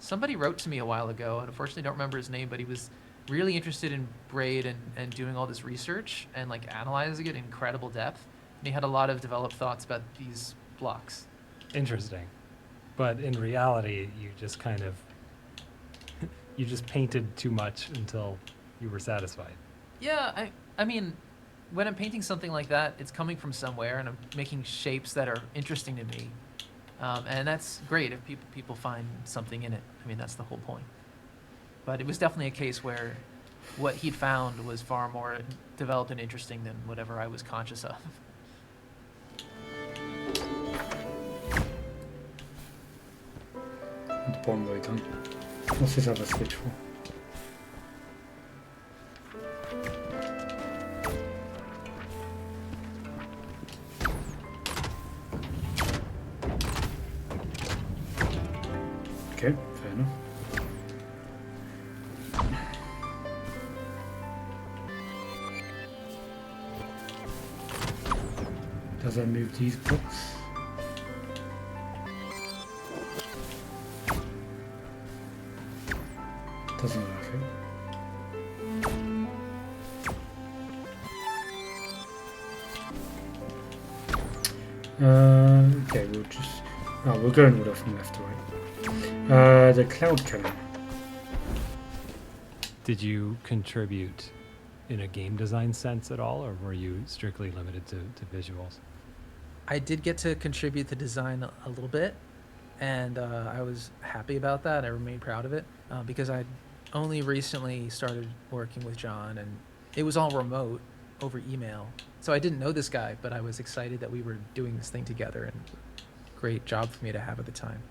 somebody wrote to me a while ago, and unfortunately don't remember his name, but he was really interested in Braid and doing all this research and like analyzing it in incredible depth. And he had a lot of developed thoughts about these blocks. Interesting. But in reality, you just kind of you just painted too much until you were satisfied? Yeah, I mean, when I'm painting something like that, it's coming from somewhere, and I'm making shapes that are interesting to me, and that's great if people find something in it. I mean, that's the whole point. But it was definitely a case where what he'd found was far more developed and interesting than whatever I was conscious of. And the bottom way done. What's this other switch for? Okay, fair enough. Does that move these blocks? Doesn't look like it. Okay, we'll just... Oh, we're going order from left to right. The cloud cannon. Did you contribute in a game design sense at all, or were you strictly limited to visuals? I did get to contribute to design a little bit, and I was happy about that. I remain proud of it because I only recently started working with John, and it was all remote over email. So I didn't know this guy, but I was excited that we were doing this thing together, and great job for me to have at the time.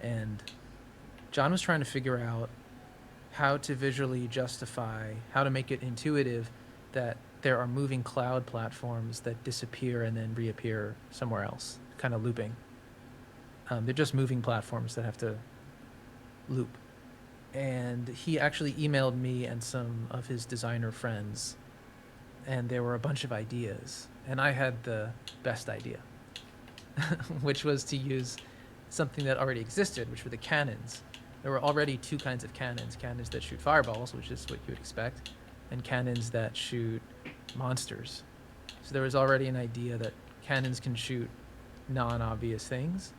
And John was trying to figure out how to visually justify, how to make it intuitive that there are moving cloud platforms that disappear and then reappear somewhere else, kind of looping. They're just moving platforms that have to loop. And he actually emailed me and some of his designer friends, and there were a bunch of ideas. And I had the best idea, which was to use something that already existed, which were the cannons. There were already two kinds of cannons that shoot fireballs, which is what you would expect, and cannons that shoot monsters. So there was already an idea that cannons can shoot non-obvious things,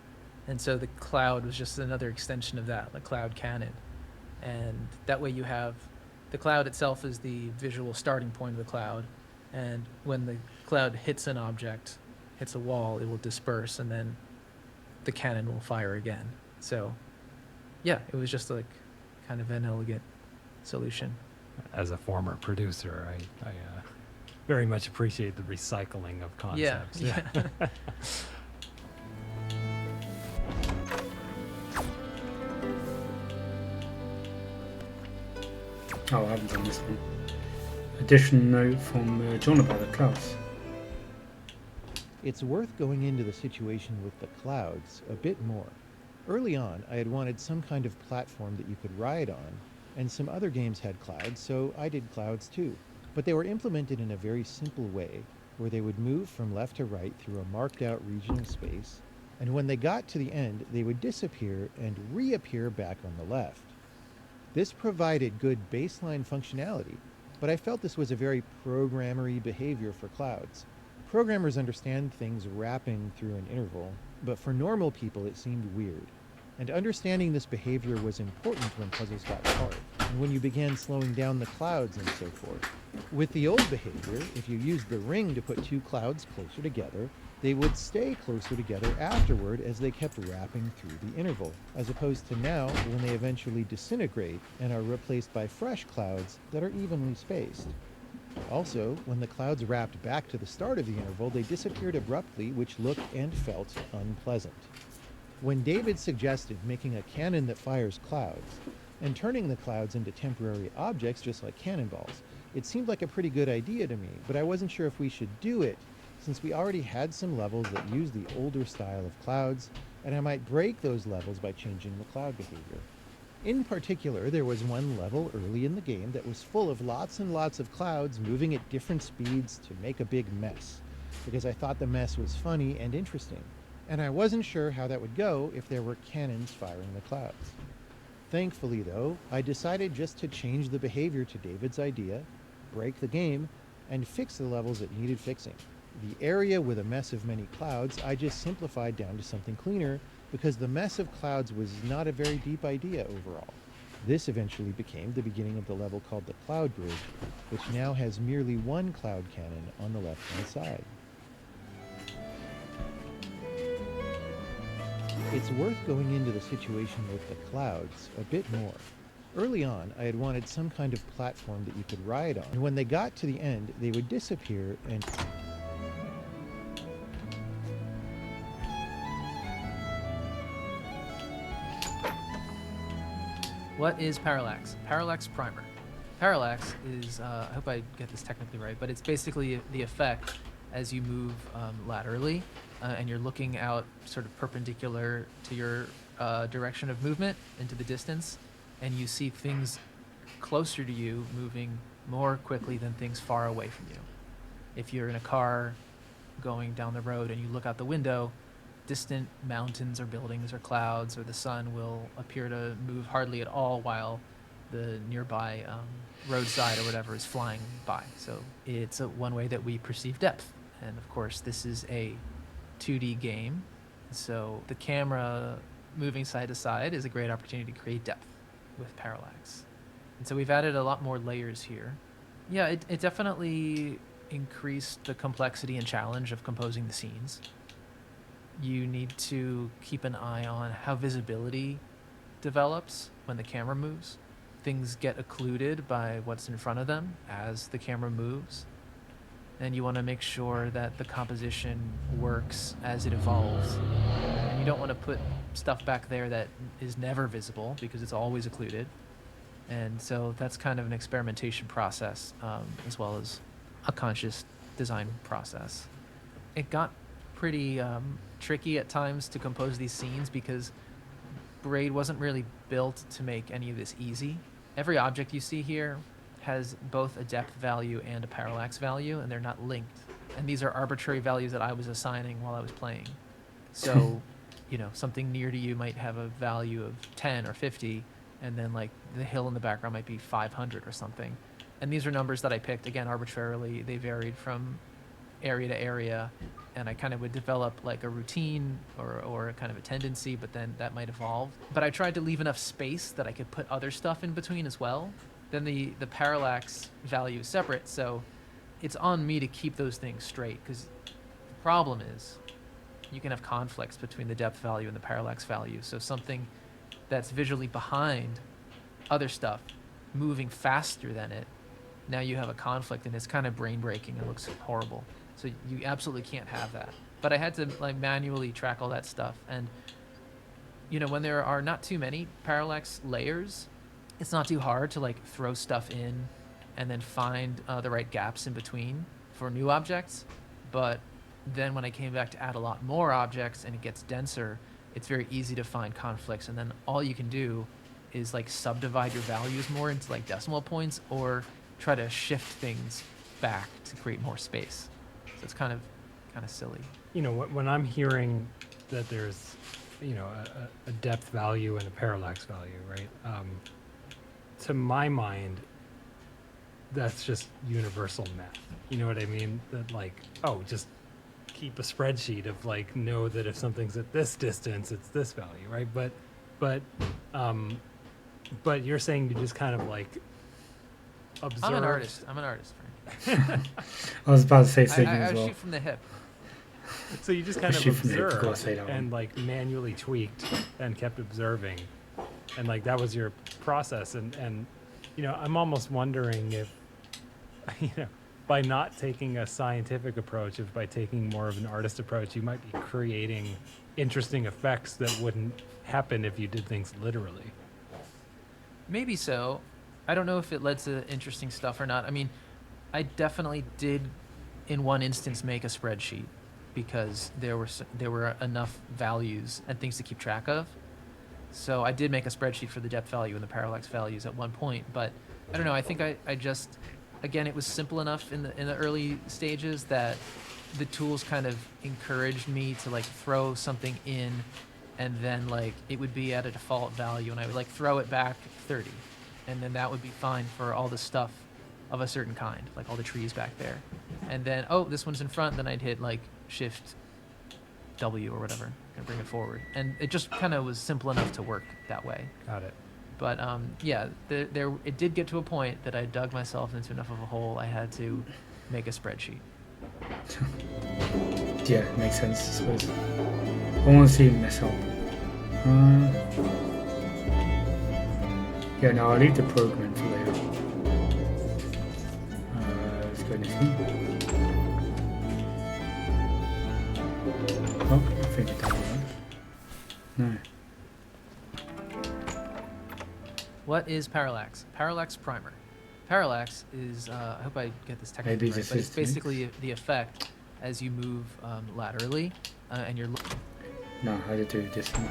and so the cloud was just another extension of that, a cloud cannon. And that way you have the cloud itself is the visual starting point of the cloud, and when the cloud hits an object, hits a wall, it will disperse, and then the cannon will fire again. So yeah, it was just like kind of an elegant solution. As a former producer, I very much appreciate the recycling of concepts. Yeah. Oh, I haven't done this one. Additional note from John about the clouds. It's worth going into the situation with the clouds a bit more. Early on, I had wanted some kind of platform that you could ride on, and some other games had clouds, so I did clouds too. But they were implemented in a very simple way, where they would move from left to right through a marked out region of space, and when they got to the end, they would disappear and reappear back on the left. This provided good baseline functionality, but I felt this was a very programmery behavior for clouds. Programmers understand things wrapping through an interval, but for normal people it seemed weird. And understanding this behavior was important when puzzles got hard, and when you began slowing down the clouds and so forth. With the old behavior, if you used the ring to put two clouds closer together, they would stay closer together afterward as they kept wrapping through the interval, as opposed to now when they eventually disintegrate and are replaced by fresh clouds that are evenly spaced. Also, when the clouds wrapped back to the start of the interval, they disappeared abruptly, which looked and felt unpleasant. When David suggested making a cannon that fires clouds, and turning the clouds into temporary objects just like cannonballs, it seemed like a pretty good idea to me, but I wasn't sure if we should do it, since we already had some levels that used the older style of clouds, and I might break those levels by changing the cloud behavior. In particular, there was one level early in the game that was full of lots and lots of clouds moving at different speeds to make a big mess, because I thought the mess was funny and interesting, and I wasn't sure how that would go if there were cannons firing the clouds. Thankfully, though, I decided just to change the behavior to David's idea, break the game, and fix the levels that needed fixing. The area with a mess of many clouds I just simplified down to something cleaner, because the mess of clouds was not a very deep idea overall. This eventually became the beginning of the level called the Cloud Bridge, which now has merely one cloud cannon on the left-hand side. It's worth going into the situation with the clouds a bit more. Early on, I had wanted some kind of platform that you could ride on, and when they got to the end, they would disappear and What is parallax? Parallax primer. Parallax is, I hope I get this technically right, but it's basically the effect as you move laterally and you're looking out sort of perpendicular to your direction of movement into the distance, and you see things closer to you moving more quickly than things far away from you. If you're in a car going down the road and you look out the window, distant mountains or buildings or clouds or the sun will appear to move hardly at all while the nearby roadside or whatever is flying by. So it's one way that we perceive depth. And of course, this is a 2D game. So the camera moving side to side is a great opportunity to create depth with parallax. And so we've added a lot more layers here. Yeah, it definitely increased the complexity and challenge of composing the scenes. You need to keep an eye on how visibility develops when the camera moves. Things get occluded by what's in front of them as the camera moves. And you want to make sure that the composition works as it evolves. And you don't want to put stuff back there that is never visible because it's always occluded. And so that's kind of an experimentation process, as well as a conscious design process. It got pretty tricky at times to compose these scenes because Braid wasn't really built to make any of this easy. Every object you see here has both a depth value and a parallax value, and they're not linked. And these are arbitrary values that I was assigning while I was playing. So, you know, something near to you might have a value of 10 or 50, and then like the hill in the background might be 500 or something. And these are numbers that I picked, again, arbitrarily. They varied from area to area, and I kind of would develop like a routine or a kind of a tendency, but then that might evolve. But I tried to leave enough space that I could put other stuff in between as well. Then the parallax value is separate, so it's on me to keep those things straight, because the problem is you can have conflicts between the depth value and the parallax value. So something that's visually behind other stuff moving faster than it, now you have a conflict, and it's kind of brain breaking. It looks horrible. So you absolutely can't have that. But I had to like manually track all that stuff. And you know, when there are not too many parallax layers, it's not too hard to like throw stuff in and then find the right gaps in between for new objects. But then when I came back to add a lot more objects and it gets denser, it's very easy to find conflicts. And then all you can do is like subdivide your values more into like decimal points, or try to shift things back to create more space. So it's kind of silly. You know, when I'm hearing that there's, you know, a depth value and a parallax value, right? To my mind, that's just universal math. You know what I mean? That like, oh, just keep a spreadsheet of like, know that if something's at this distance, it's this value, right? But you're saying you just kind of like observe. I'm an artist, Frank. I was about to say Sigma I as well. shoot from the hip. So you just kind of Shoot from the hip, of observed course, I don't. and like manually tweaked and kept observing, and like that was your process. And you know, I'm almost wondering if, you know, by not taking a scientific approach, if by taking more of an artist approach, you might be creating interesting effects that wouldn't happen if you did things literally. Maybe so. I don't know if it led to interesting stuff or not. I mean, I definitely did, in one instance, make a spreadsheet because there were enough values and things to keep track of. So I did make a spreadsheet for the depth value and the parallax values at one point. But I don't know. I think I just, again, it was simple enough in the early stages that the tools kind of encouraged me to like throw something in, and then like it would be at a default value, and I would like throw it back 30. And then that would be fine for all the stuff of a certain kind, like all the trees back there. And then, oh, this one's in front, then I'd hit like Shift W or whatever and bring it forward. And it just kind of was simple enough to work that way. Got it. But yeah, it did get to a point that I dug myself into enough of a hole. I had to make a spreadsheet. Yeah, it makes sense, I suppose. I want to see him mess up. Yeah, no, I'll leave the program for later. Let's go next one. Oh, I think it doesn't. No. What is parallax? Parallax primer. Parallax is, I hope I get this technically Maybe right, this but it's is basically the effect as you move laterally, and you're. No, how to do this one.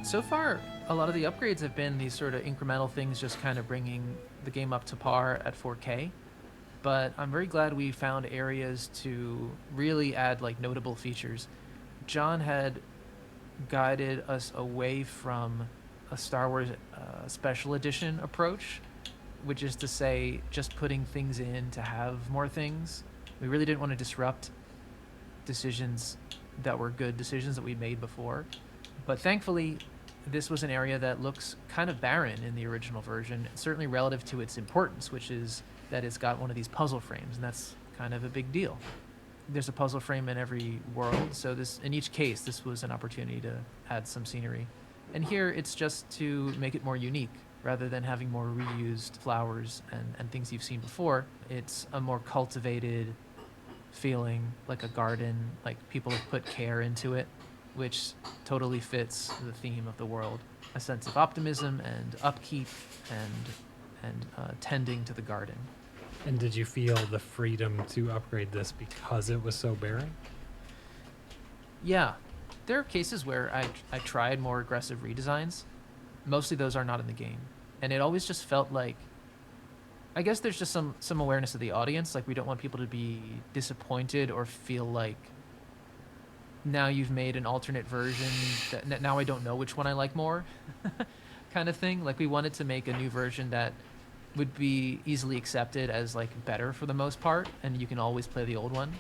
So far, a lot of the upgrades have been these sort of incremental things, just kind of bringing the game up to par at 4K. But I'm very glad we found areas to really add like notable features. John had guided us away from a Star Wars special edition approach, which is to say just putting things in to have more things. We really didn't want to disrupt decisions that were good decisions that we'd made before. But thankfully, this was an area that looks kind of barren in the original version, certainly relative to its importance, which is that it's got one of these puzzle frames, and that's kind of a big deal. There's a puzzle frame in every world, so this, in each case, this was an opportunity to add some scenery. And here, it's just to make it more unique. Rather than having more reused flowers and things you've seen before, it's a more cultivated feeling, like a garden, like people have put care into it, which totally fits the theme of the world. A sense of optimism and upkeep and tending to the garden. And did you feel the freedom to upgrade this because it was so barren? Yeah, there are cases where I tried more aggressive redesigns. Mostly those are not in the game. And it always just felt like, I guess there's just some awareness of the audience. Like, we don't want people to be disappointed or feel like now you've made an alternate version that now I don't know which one I like more kind of thing. Like, we wanted to make a new version that would be easily accepted as like better for the most part, and you can always play the old one.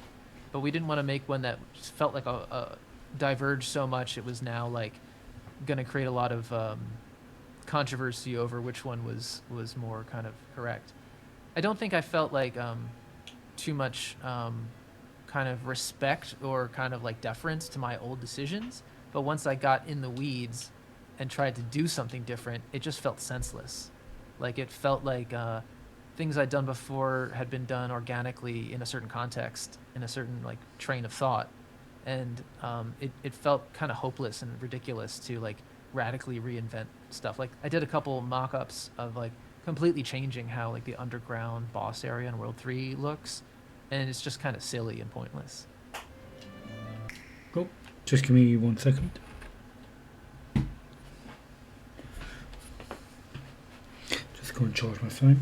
But we didn't want to make one that just felt like a diverged so much it was now like going to create a lot of controversy over which one was more kind of correct. I don't think I felt like too much kind of respect or kind of like deference to my old decisions, but once I got in the weeds and tried to do something different, it just felt senseless. Like, it felt like things I'd done before had been done organically in a certain context, in a certain like train of thought, and it felt kind of hopeless and ridiculous to like radically reinvent stuff. Like, I did a couple mock-ups of like completely changing how like the underground boss area in World 3 looks, and it's just kind of silly and pointless. Cool. Just give me 1 second. Just go and charge my phone.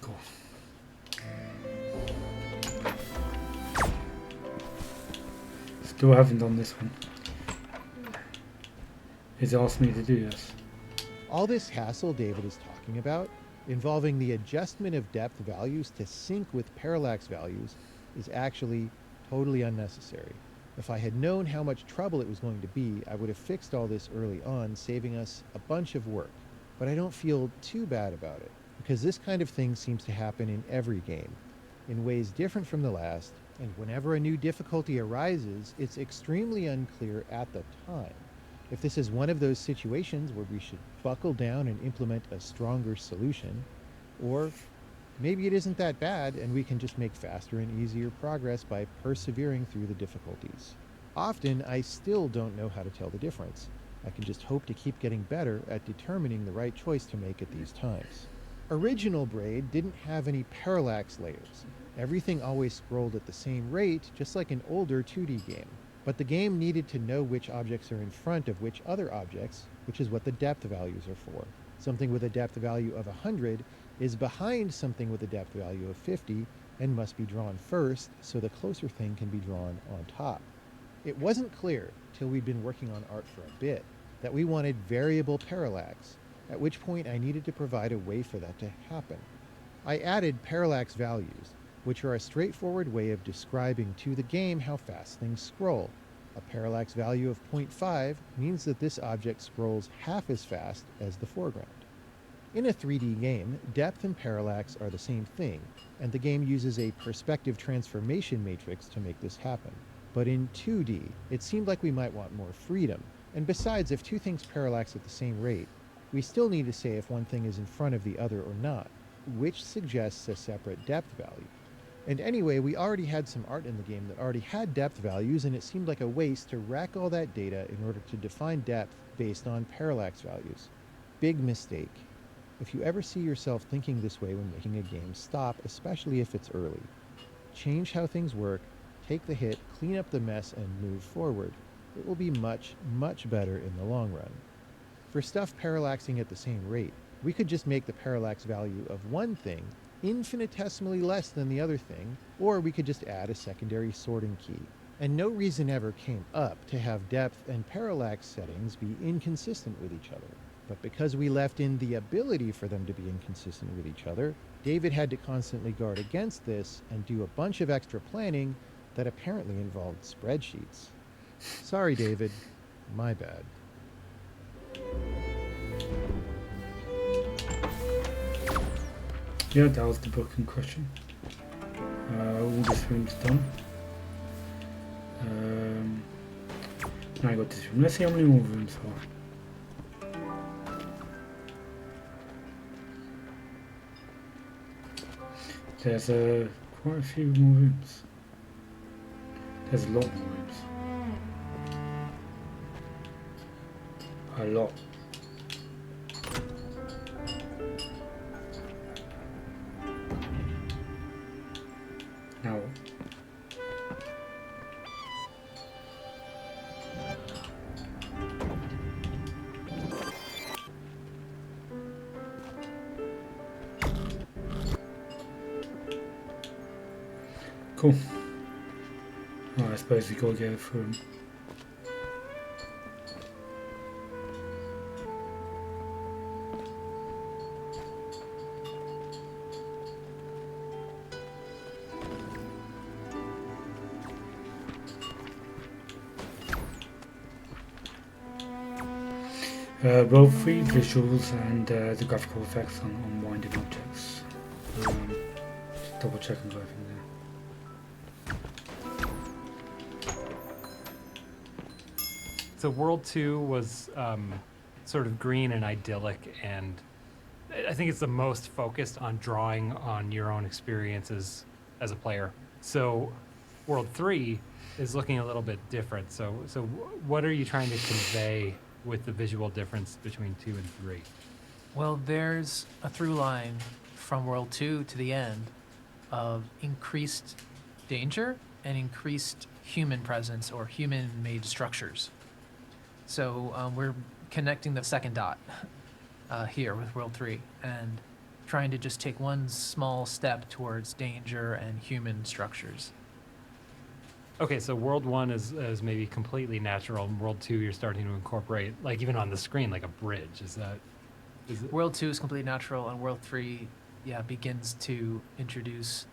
Cool. Still haven't done this one. He's asked me to do this. All this hassle David is talking about, involving the adjustment of depth values to sync with parallax values, is actually totally unnecessary. If I had known how much trouble it was going to be, I would have fixed all this early on, saving us a bunch of work. But I don't feel too bad about it, because this kind of thing seems to happen in every game, in ways different from the last, and whenever a new difficulty arises, it's extremely unclear at the time. If this is one of those situations where we should buckle down and implement a stronger solution, or maybe it isn't that bad and we can just make faster and easier progress by persevering through the difficulties. Often, I still don't know how to tell the difference. I can just hope to keep getting better at determining the right choice to make at these times. Original Braid didn't have any parallax layers. Everything always scrolled at the same rate, just like an older 2D game. But the game needed to know which objects are in front of which other objects, which is what the depth values are for. Something with a depth value of 100 is behind something with a depth value of 50 and must be drawn first, so the closer thing can be drawn on top. It wasn't clear till we'd been working on art for a bit that we wanted variable parallax, at which point I needed to provide a way for that to happen. I added parallax values, which are a straightforward way of describing to the game how fast things scroll. A parallax value of 0.5 means that this object scrolls half as fast as the foreground. In a 3D game, depth and parallax are the same thing, and the game uses a perspective transformation matrix to make this happen. But in 2D, it seemed like we might want more freedom, and besides, if two things parallax at the same rate, we still need to say if one thing is in front of the other or not, which suggests a separate depth value. And anyway, we already had some art in the game that already had depth values, and it seemed like a waste to rack all that data in order to define depth based on parallax values. Big mistake. If you ever see yourself thinking this way when making a game, stop, especially if it's early. Change how things work, take the hit, clean up the mess, and move forward. It will be much, much better in the long run. For stuff parallaxing at the same rate, we could just make the parallax value of one thing infinitesimally less than the other thing, or we could just add a secondary sorting key. And no reason ever came up to have depth and parallax settings be inconsistent with each other. But because we left in the ability for them to be inconsistent with each other, David had to constantly guard against this and do a bunch of extra planning that apparently involved spreadsheets. Sorry, David. My bad. Yeah, that was the book in question. All this room's done. Now I got this room. Let's see how many more rooms are. There's quite a few more rooms. There's a lot more rooms. A lot. Now, cool. Oh, I suppose we gotta get it through 'em. Both free visuals and the graphical effects on winding objects. Double checking everything there. So World 2 was sort of green and idyllic, and I think it's the most focused on drawing on your own experiences as a player. So World 3 is looking a little bit different. So what are you trying to convey with the visual difference between 2 and 3? Well, there's a through line from World 2 to the end of increased danger and increased human presence or human-made structures. So we're connecting the second dot here with World 3 and trying to just take one small step towards danger and human structures. Okay, so World 1 is maybe completely natural, and World 2 you're starting to incorporate, like even on the screen, like a bridge. Is it? World 2 is completely natural, and World 3, begins to introduces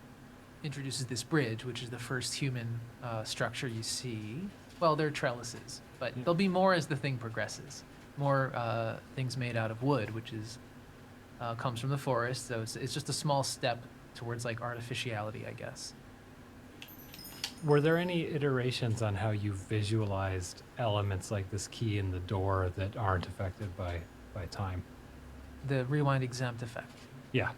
this bridge, which is the first human structure you see. Well, they're trellises, but there'll be more as the thing progresses. More things made out of wood, which is comes from the forest. So it's just a small step towards like artificiality, I guess. Were there any iterations on how you visualized elements like this key in the door that aren't affected by time? The rewind exempt effect. Yeah.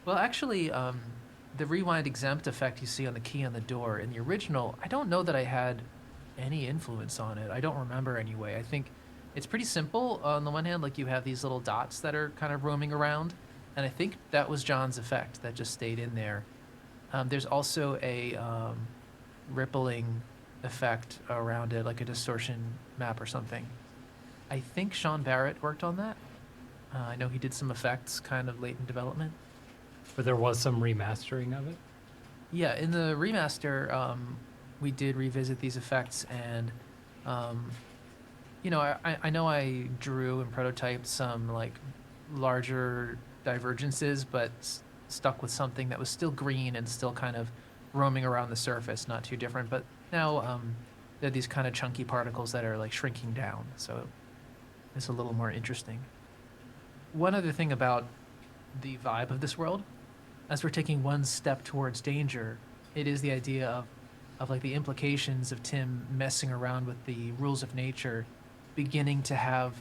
Well, actually, the rewind exempt effect you see on the key on the door in the original, I don't know that I had any influence on it. I don't remember anyway. I think it's pretty simple. On the one hand, like you have these little dots that are kind of roaming around, and I think that was John's effect that just stayed in there. There's also a rippling effect around it, like a distortion map or something. I think Sean Barrett worked on that. I know he did some effects kind of late in development. But there was some remastering of it? Yeah, in the remaster, we did revisit these effects, and you know, I know I drew and prototyped some like larger divergences, but stuck with something that was still green and still kind of roaming around the surface, not too different. But now they're these kind of chunky particles that are like shrinking down, so it's a little more interesting. One other thing about the vibe of this world, as we're taking one step towards danger, it is the idea of like the implications of Tim messing around with the rules of nature, beginning to have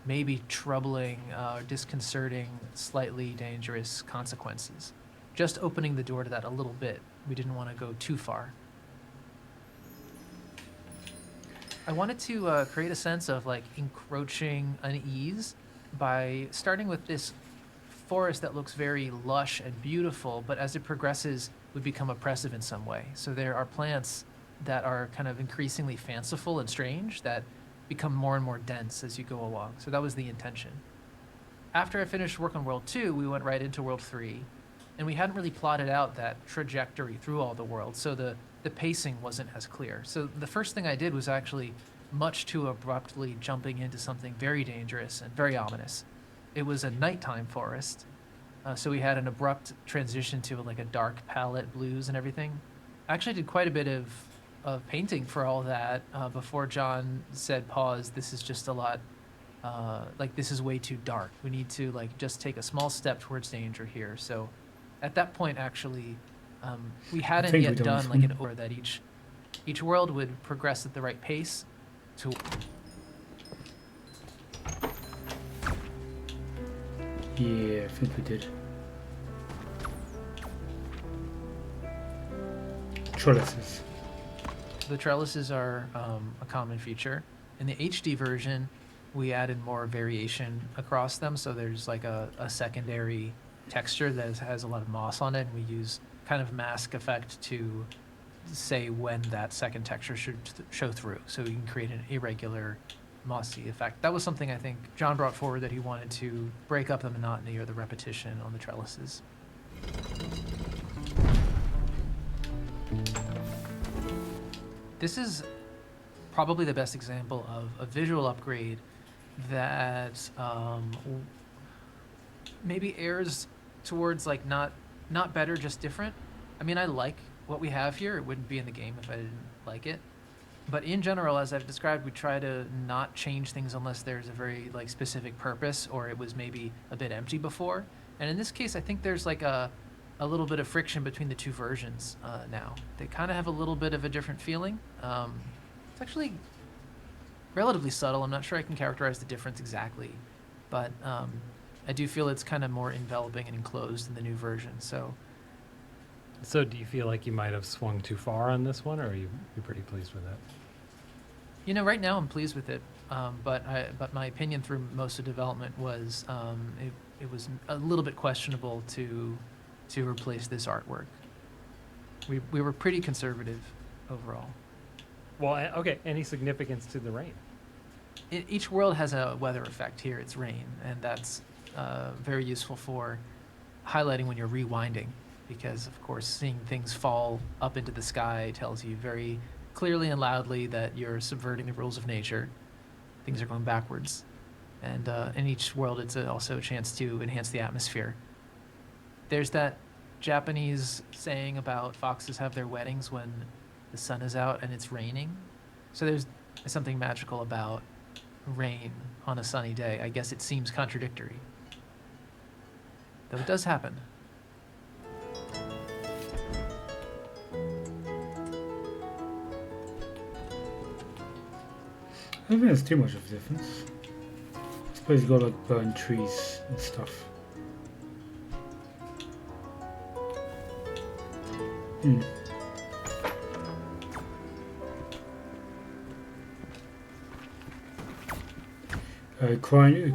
maybe troubling, disconcerting, slightly dangerous consequences. Just opening the door to that a little bit. We didn't want to go too far. I wanted to create a sense of like encroaching unease by starting with this forest that looks very lush and beautiful, but as it progresses, would become oppressive in some way. So there are plants that are kind of increasingly fanciful and strange that become more and more dense as you go along. So that was the intention. After I finished work on World 2, we went right into World 3, and we hadn't really plotted out that trajectory through all the worlds, so the pacing wasn't as clear. So the first thing I did was actually much too abruptly jumping into something very dangerous and very ominous. It was a nighttime forest, so we had an abrupt transition to like a dark palette, blues and everything. I actually did quite a bit of painting for all that before John said, pause, this is just a lot, like this is way too dark. We need to like just take a small step towards danger here. So at that point, actually, we hadn't think yet we done done this like one. an order that each world would progress at the right pace to Yeah, I think we did. Trellises. the trellises are a common feature. In the HD version, we added more variation across them, so there's like a secondary texture that has a lot of moss on it, and we use kind of mask effect to say when that second texture should show through, so we can create an irregular mossy effect. That was something I think John brought forward, that he wanted to break up the monotony or the repetition on the trellises. This is probably the best example of a visual upgrade that maybe errs towards like not better, just different. I mean, I like what we have here. It wouldn't be in the game if I didn't like it. But in general, as I've described, we try to not change things unless there's a very like specific purpose or it was maybe a bit empty before. And in this case, I think there's like a little bit of friction between the two versions now. They kind of have a little bit of a different feeling. It's actually relatively subtle. I'm not sure I can characterize the difference exactly, but I do feel it's kind of more enveloping and enclosed in the new version. So do you feel like you might have swung too far on this one, or are you pretty pleased with it? you know, right now I'm pleased with it, but my opinion through most of development was it was a little bit questionable to replace this artwork. We were pretty conservative overall. Well, okay. Any significance to the rain? Each world has a weather effect. Here it's rain, and that's very useful for highlighting when you're rewinding, because of course seeing things fall up into the sky tells you very clearly and loudly that you're subverting the rules of nature. Things are going backwards, and in each world it's also a chance to enhance the atmosphere. There's that Japanese saying about foxes have their weddings when the sun is out and it's raining. So there's something magical about rain on a sunny day. I guess it seems contradictory, though it does happen. I don't think there's too much of a difference. I suppose you've got like burnt trees and stuff. Hmm.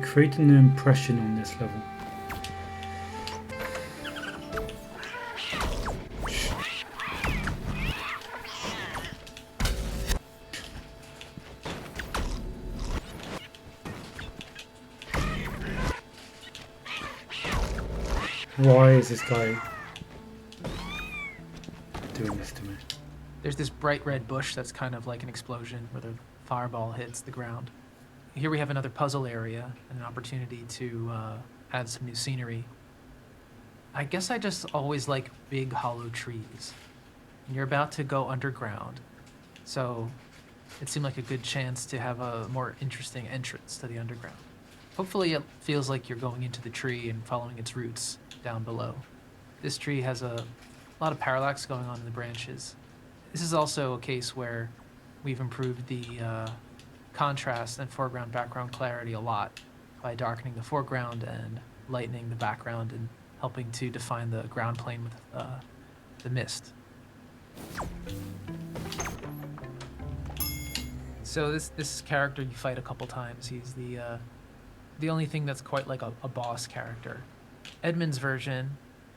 Create an impression on this level. Why is this guy doing this to me? There's this bright red bush that's kind of like an explosion where the fireball hits the ground. Here we have another puzzle area and an opportunity to add some new scenery. I guess I just always like big hollow trees. And you're about to go underground, so it seemed like a good chance to have a more interesting entrance to the underground. Hopefully it feels like you're going into the tree and following its roots down below. This tree has a lot of parallax going on in the branches. This is also a case where we've improved the contrast and foreground-background clarity a lot by darkening the foreground and lightening the background and helping to define the ground plane with the mist. So this character you fight a couple times. He's the only thing that's quite like a boss character. Edmund's version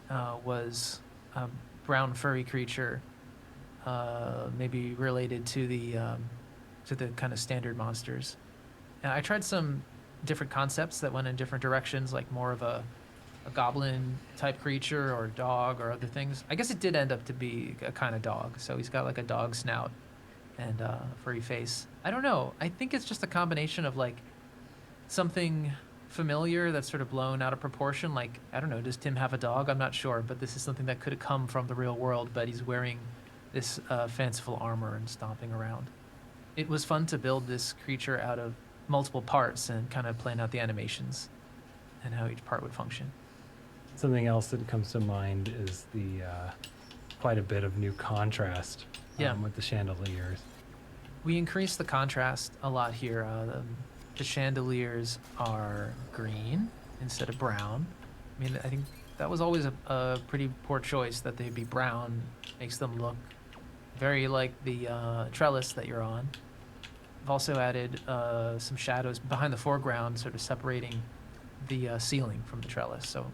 was a brown furry creature, maybe related to the kind of standard monsters. And I tried some different concepts that went in different directions, like more of a goblin type creature or a dog or other things. I guess it did end up to be a kind of dog. So he's got like a dog snout and furry face. I don't know. I think it's just a combination of like something familiar that's sort of blown out of proportion. Like, I don't know, does Tim have a dog? I'm not sure, but this is something that could have come from the real world, but he's wearing this fanciful armor and stomping around. It was fun to build this creature out of multiple parts and kind of plan out the animations and how each part would function. Something else that comes to mind is the quite a bit of new contrast with the chandeliers. We increased the contrast a lot here. The chandeliers are green instead of brown. I mean, I think that was always a pretty poor choice that they'd be brown. Makes them look very like the trellis that you're on. I've also added some shadows behind the foreground, sort of separating the ceiling from the trellis, so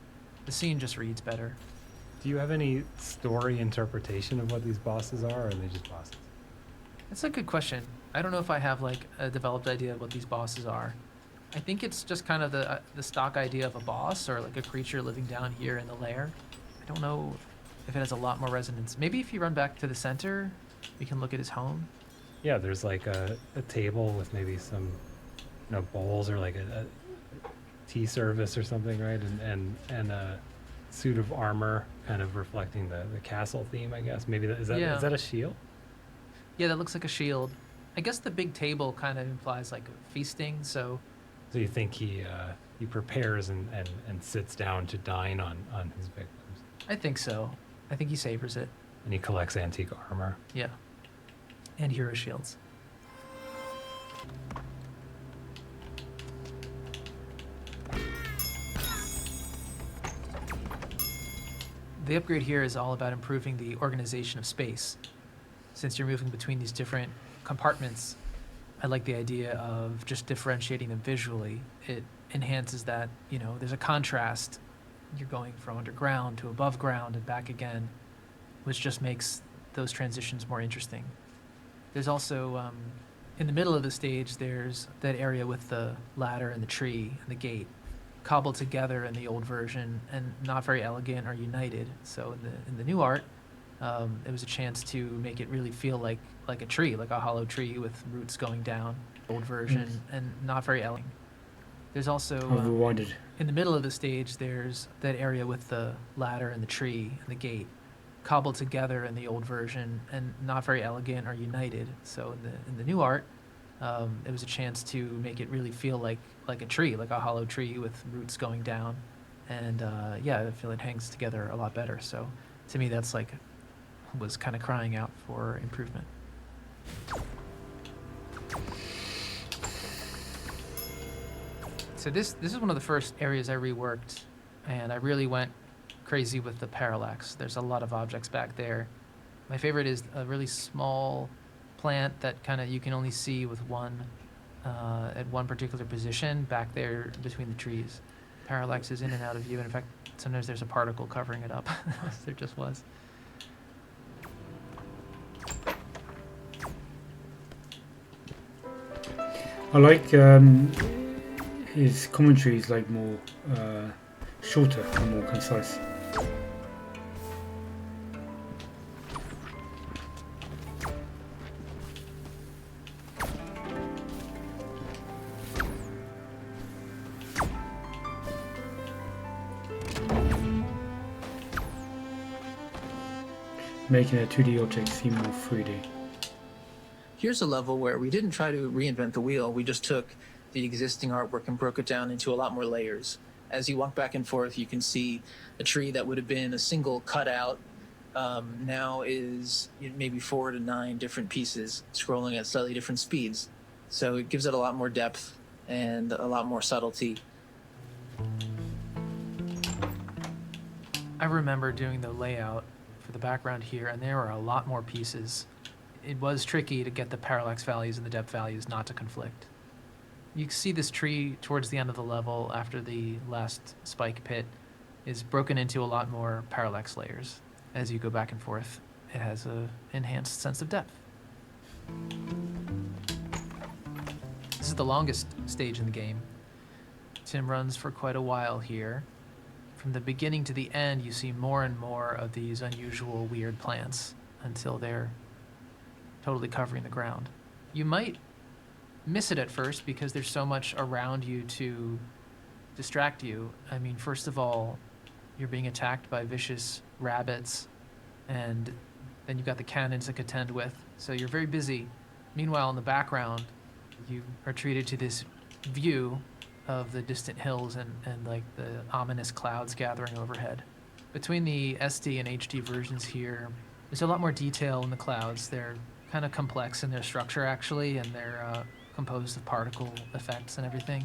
the scene just reads better. Do you have any story interpretation of what these bosses are, or are they just bosses? That's a good question. I don't know if I have like a developed idea of what these bosses are. I think it's just kind of the stock idea of a boss or like a creature living down here in the lair. I don't know if it has a lot more resonance. Maybe if you run back to the center, we can look at his home. Yeah, there's like a table with maybe some bowls or like a tea service or something, right? And a suit of armor kind of reflecting the castle theme, I guess. Maybe is that a shield? Yeah, that looks like a shield. I guess the big table kind of implies like feasting, so you think he prepares and sits down to dine on his victims? I think so. I think he savors it. And he collects antique armor. Yeah. And hero shields. The upgrade here is all about improving the organization of space. Since you're moving between these different compartments, I like the idea of just differentiating them visually. It enhances that, there's a contrast. You're going from underground to above ground and back again, which just makes those transitions more interesting. There's also, in the middle of the stage, there's that area with the ladder and the tree and the gate, cobbled together in the old version and not very elegant or united. So in the new art, it was a chance to make it really feel like a tree, like a hollow tree with roots going down. Old version and not very elegant. There's also in the middle of the stage, there's that area with the ladder and the tree and the gate, cobbled together in the old version and not very elegant or united. So in the new art, it was a chance to make it really feel like a tree, like a hollow tree with roots going down. And I feel it hangs together a lot better. So to me, that's was kind of crying out for improvement. So this is one of the first areas I reworked, and I really went crazy with the parallax. There's a lot of objects back there. My favorite is a really small plant that kind of you can only see with one at one particular position back there between the trees. Parallax is in and out of view, and in fact, sometimes there's a particle covering it up. There just was. I like his commentary is like more shorter and more concise. making a 2D object seem more 3D. Here's a level where we didn't try to reinvent the wheel. We just took the existing artwork and broke it down into a lot more layers. As you walk back and forth, you can see a tree that would have been a single cutout now is maybe 4 to 9 different pieces scrolling at slightly different speeds. So it gives it a lot more depth and a lot more subtlety. I remember doing the layout for the background here, and there were a lot more pieces. It was tricky to get the parallax values and the depth values not to conflict. You can see this tree towards the end of the level after the last spike pit is broken into a lot more parallax layers. As you go back and forth, it has a enhanced sense of depth. This is the longest stage in the game. Tim runs for quite a while here. From the beginning to the end, you see more and more of these unusual, weird plants until they're totally covering the ground. You might miss it at first because there's so much around you to distract you. I mean, first of all, you're being attacked by vicious rabbits, and then you've got the cannons to contend with, so you're very busy. Meanwhile, in the background, you are treated to this view of the distant hills and like the ominous clouds gathering overhead. Between the SD and HD versions here, there's a lot more detail in the clouds. They're kind of complex in their structure, actually, and they're composed of particle effects and everything.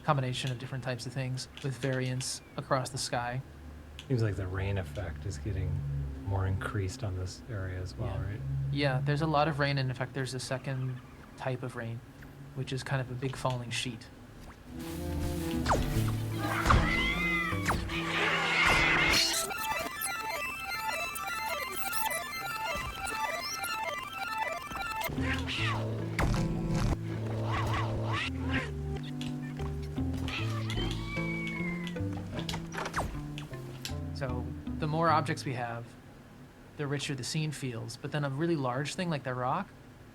Combination of different types of things with variance across the sky. Seems like the rain effect is getting more increased on this area as well, Yeah. right? Yeah, there's a lot of rain, and in fact, there's a second type of rain, which is kind of a big falling sheet. So the more objects we have, the richer the scene feels. But then a really large thing like the rock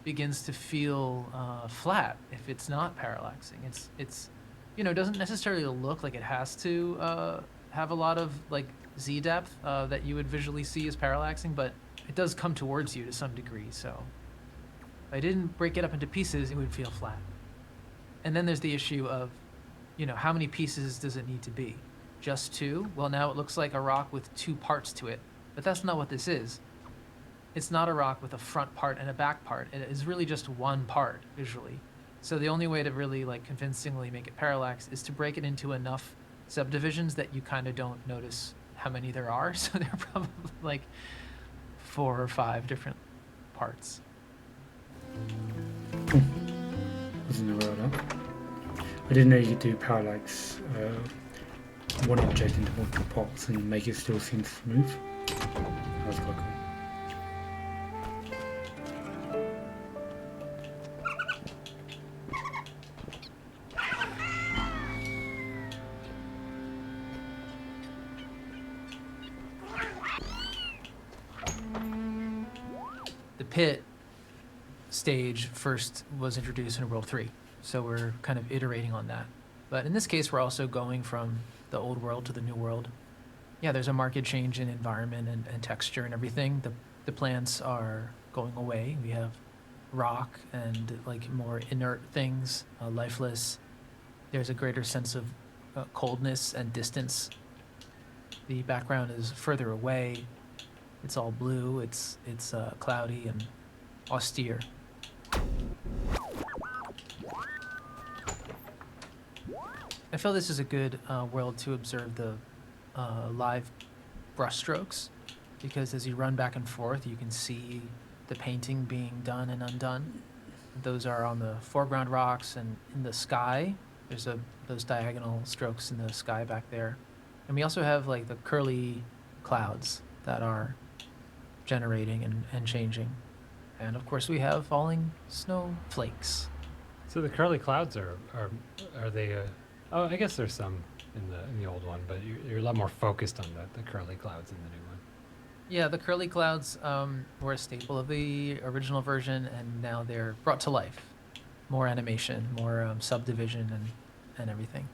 begins to feel flat if it's not parallaxing. It's doesn't necessarily look like it has to have a lot of like Z depth that you would visually see as parallaxing, but it does come towards you to some degree. So if I didn't break it up into pieces, it would feel flat. And then there's the issue of, how many pieces does it need to be? Just 2? Well, now it looks like a rock with 2 parts to it, but that's not what this is. It's not a rock with a front part and a back part. It is really just one part visually. So the only way to really like convincingly make it parallax is to break it into enough subdivisions that you kind of don't notice how many there are. So there are probably like 4 or 5 different parts. Wasn't aware of that. I didn't know you could do parallax one object into multiple parts and make it still seem smooth. That was quite cool. The pit stage first was introduced in World 3, so we're kind of iterating on that. But in this case, we're also going from the old world to the new world. Yeah, there's a marked change in environment and texture and everything. The plants are going away. We have rock and like more inert things, lifeless. There's a greater sense of coldness and distance. The background is further away. It's all blue. It's cloudy and austere. I feel this is a good world to observe the live brushstrokes, because as you run back and forth, you can see the painting being done and undone. Those are on the foreground rocks, and in the sky, there's those diagonal strokes in the sky back there. And we also have like the curly clouds that are generating and changing. And of course we have falling snowflakes. So the clouds are they? Oh, I guess there's some in the old one, but you're a lot more focused on the curly clouds in the new one. Yeah, the curly clouds were a staple of the original version, and now they're brought to life. More animation, more subdivision and everything.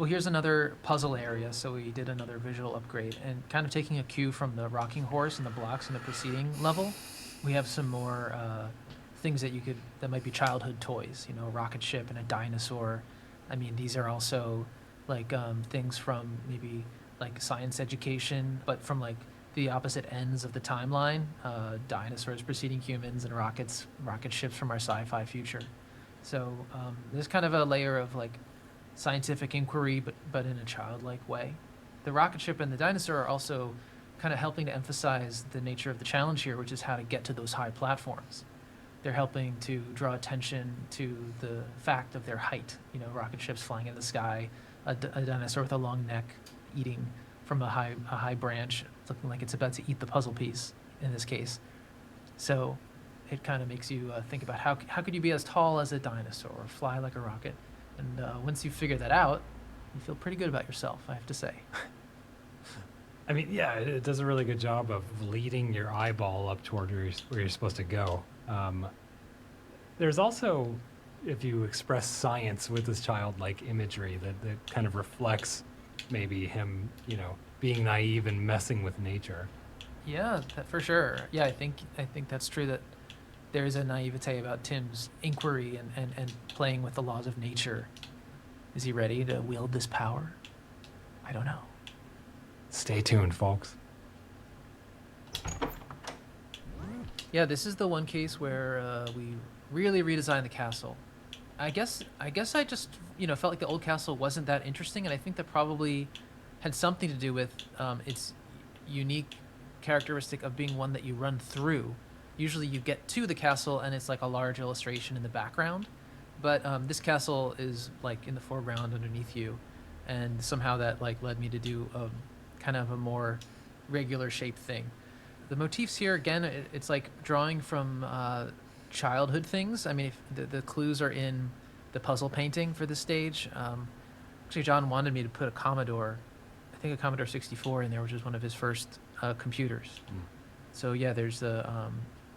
Well, here's another puzzle area. So we did another visual upgrade, and kind of taking a cue from the rocking horse and the blocks in the preceding level, we have some more things that might be childhood toys. You know, a rocket ship and a dinosaur. I mean, these are also like things from maybe like science education, but from like the opposite ends of the timeline. Dinosaurs preceding humans and rocket ships from our sci-fi future. So there's kind of a layer of like scientific inquiry, but in a childlike way. The rocket ship and the dinosaur are also kind of helping to emphasize the nature of the challenge here, which is how to get to those high platforms. They're helping to draw attention to the fact of their height. You know, rocket ships flying in the sky, a dinosaur with a long neck eating from a high branch, looking like it's about to eat the puzzle piece in this case. So it kind of makes you think about how could you be as tall as a dinosaur or fly like a rocket? And once you figure that out, you feel pretty good about yourself, I have to say. I mean, yeah, it does a really good job of leading your eyeball up toward where you're supposed to go. There's also, if you express science with this childlike imagery, that kind of reflects maybe him, you know, being naive and messing with nature. Yeah, for sure. Yeah, I think that's true, that there is a naivete about Tim's inquiry and playing with the laws of nature. Is he ready to wield this power? I don't know. Stay tuned, folks. Yeah, this is the one case where we really redesigned the castle. I guess I just felt like the old castle wasn't that interesting, and I think that probably had something to do with its unique characteristic of being one that you run through. Usually you get to the castle and it's like a large illustration in the background, but this castle is like in the foreground underneath you, and somehow that like led me to do kind of a more regular shaped thing. The motifs here, again, it's like drawing from childhood things. I mean, if the clues are in the puzzle painting for this stage. Actually, John wanted me to put a Commodore, I think a Commodore 64 in there, which was one of his first computers. So yeah, there's a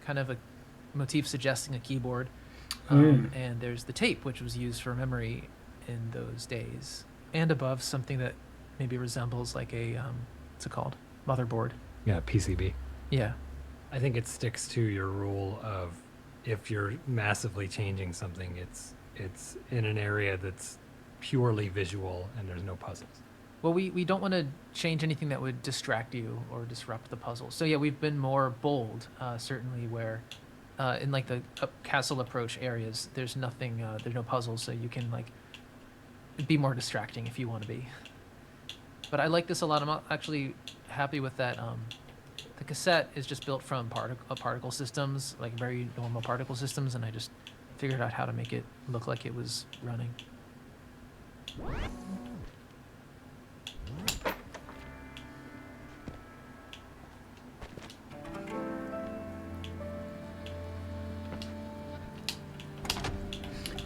kind of a motif suggesting a keyboard. And there's the tape, which was used for memory in those days. And above, something that maybe resembles like a, what's it called? Motherboard. Yeah, PCB. Yeah. I think it sticks to your rule of if you're massively changing something, it's in an area that's purely visual and there's no puzzles. Well, we don't want to change anything that would distract you or disrupt the puzzle. So yeah, we've been more bold, certainly, where in like the castle approach areas, there's nothing, there's no puzzles, so you can like be more distracting if you want to be. But I like this a lot. I'm actually happy with that. The cassette is just built from particle systems, like very normal particle systems, and I just figured out how to make it look like it was running.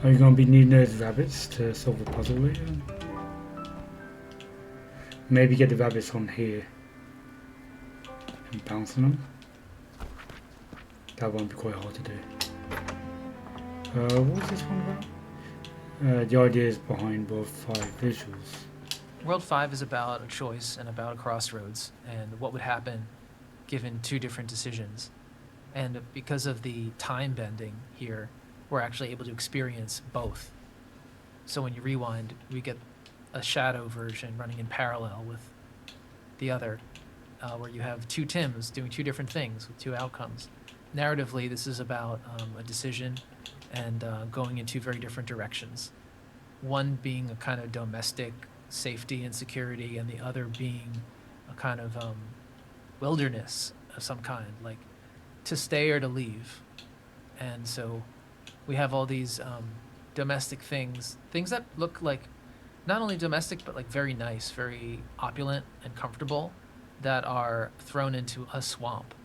Are you going to be needing those rabbits to solve the puzzle later? Maybe get the rabbits on here and bounce on them. That won't be quite hard to do. What was this one about? The ideas behind World 5 visuals. World 5 is about a choice and about a crossroads and what would happen given two different decisions. And because of the time bending here, we're actually able to experience both. So when you rewind, we get a shadow version running in parallel with the other, where you have two Tims doing two different things with two outcomes. Narratively, this is about a decision and going in two very different directions. One being a kind of domestic safety and security, and the other being a kind of wilderness of some kind, like to stay or to leave. And so we have all these domestic things that look like not only domestic, but like very nice, very opulent and comfortable, that are thrown into a swamp,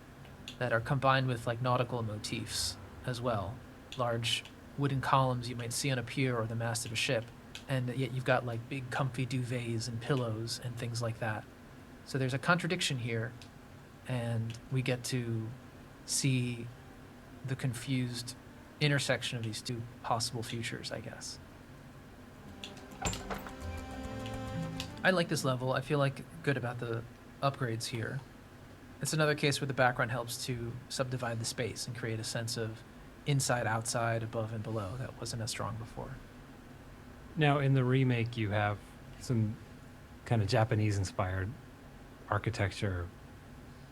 that are combined with like nautical motifs as well. Large wooden columns you might see on a pier or the mast of a ship, and yet you've got like big comfy duvets and pillows and things like that. So there's a contradiction here, and we get to see the confused intersection of these two possible futures, I guess. I like this level. I feel like good about the upgrades here. It's another case where the background helps to subdivide the space and create a sense of inside, outside, above, and below that wasn't as strong before. Now, in the remake, you have some kind of Japanese-inspired architecture.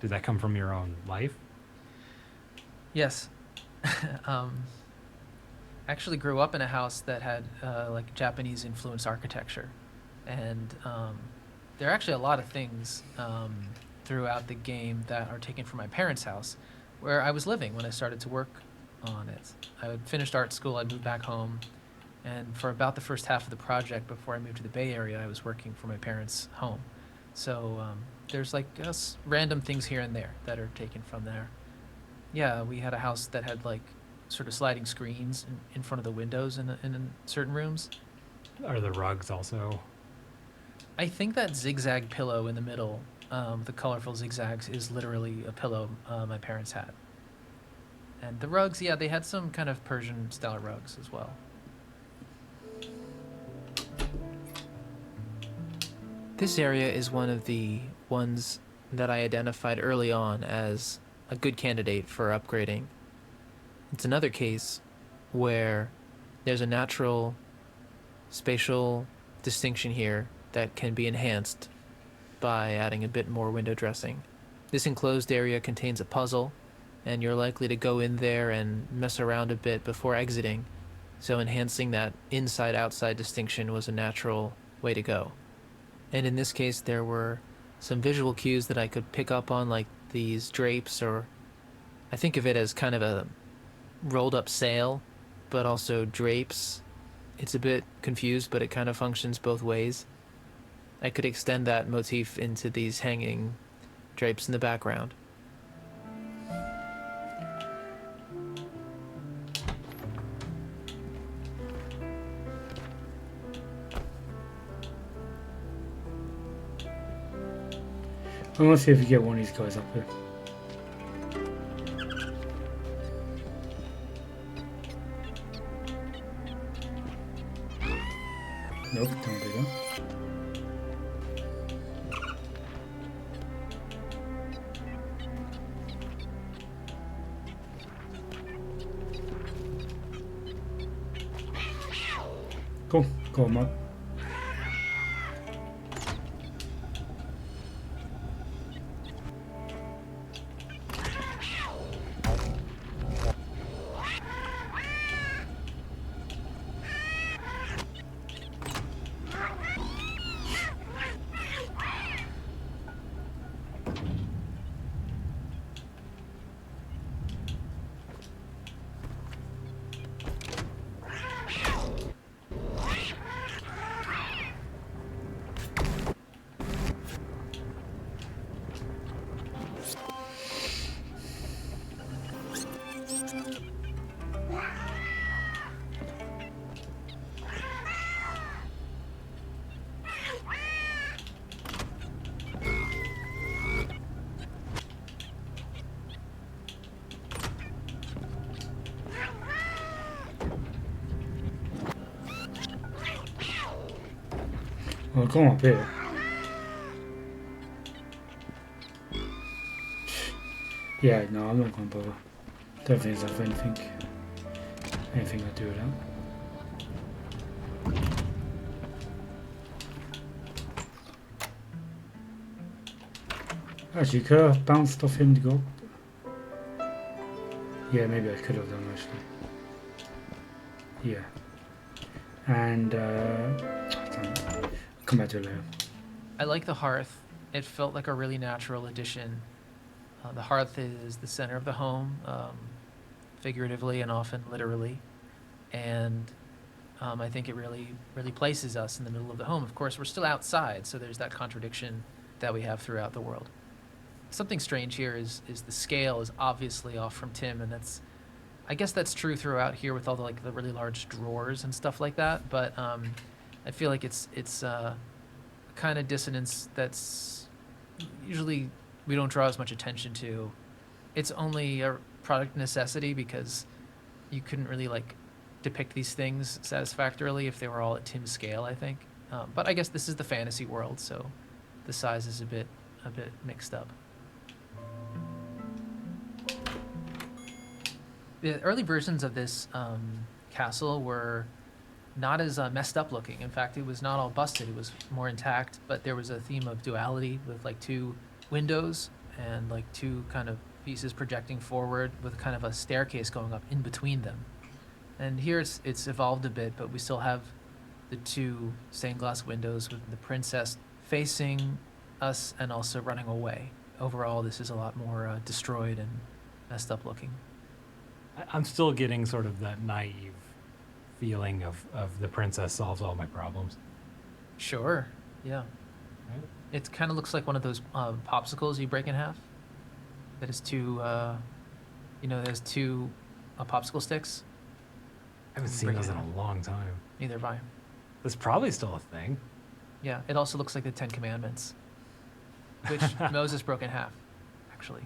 Did that come from your own life? Yes. Actually grew up in a house that had like Japanese influenced architecture, and there are actually a lot of things throughout the game that are taken from my parents' house, where I was living when I started to work on it. I had finished art school, I'd moved back home, and for about the first half of the project before I moved to the Bay Area, I was working for my parents' home. So there's like random things here and there that are taken from there. Yeah, we had a house that had like sort of sliding screens in front of the windows in certain rooms. Are the rugs also? I think that zigzag pillow in the middle, the colorful zigzags, is literally a pillow my parents had. And the rugs, yeah, they had some kind of Persian style rugs as well. This area is one of the ones that I identified early on as a good candidate for upgrading. It's another case where there's a natural spatial distinction here that can be enhanced by adding a bit more window dressing. This enclosed area contains a puzzle, and you're likely to go in there and mess around a bit before exiting, so enhancing that inside-outside distinction was a natural way to go. And in this case, there were some visual cues that I could pick up on, like these drapes, or I think of it as kind of a rolled up sail, but also drapes. It's a bit confused, but it kind of functions both ways. I could extend that motif into these hanging drapes in the background. I want to see if you get one of these guys up here. Nope, don't do that. Cool, go on, Mark. Well, come up here. Yeah, no, I'm not going to bother. Don't think there's anything I do with that. Actually, could I have bounced off him to go? Yeah, maybe I could have done actually. Yeah. And I'll come back to it later. I like the hearth. It felt like a really natural addition. The hearth is the center of the home, figuratively and often literally. And I think it really places us in the middle of the home. Of course, we're still outside, so there's that contradiction that we have throughout the world. Something strange here is the scale is obviously off from Tim, and I guess that's true throughout here with all the really large drawers and stuff like that. But I feel like it's a kind of dissonance that's usually we don't draw as much attention to. It's only a product necessity because you couldn't really depict these things satisfactorily if they were all at Tim's scale, I think. But I guess this is the fantasy world, so the size is a bit mixed up. The early versions of this castle were not as messed up looking. In fact, it was not all busted. It was more intact, but there was a theme of duality with like two windows and like two kind of pieces projecting forward with kind of a staircase going up in between them. And here it's evolved a bit, but we still have the two stained glass windows with the princess facing us and also running away. Overall, this is a lot more destroyed and messed up looking. I'm still getting sort of that naive feeling of the princess solves all my problems. Sure, yeah. Right? It kind of looks like one of those popsicles you break in half. That is two, there's two popsicle sticks. I haven't You seen break those it in out. a long time. Neither have I. That's probably still a thing. Yeah, it also looks like the Ten Commandments, which Moses broke in half, actually.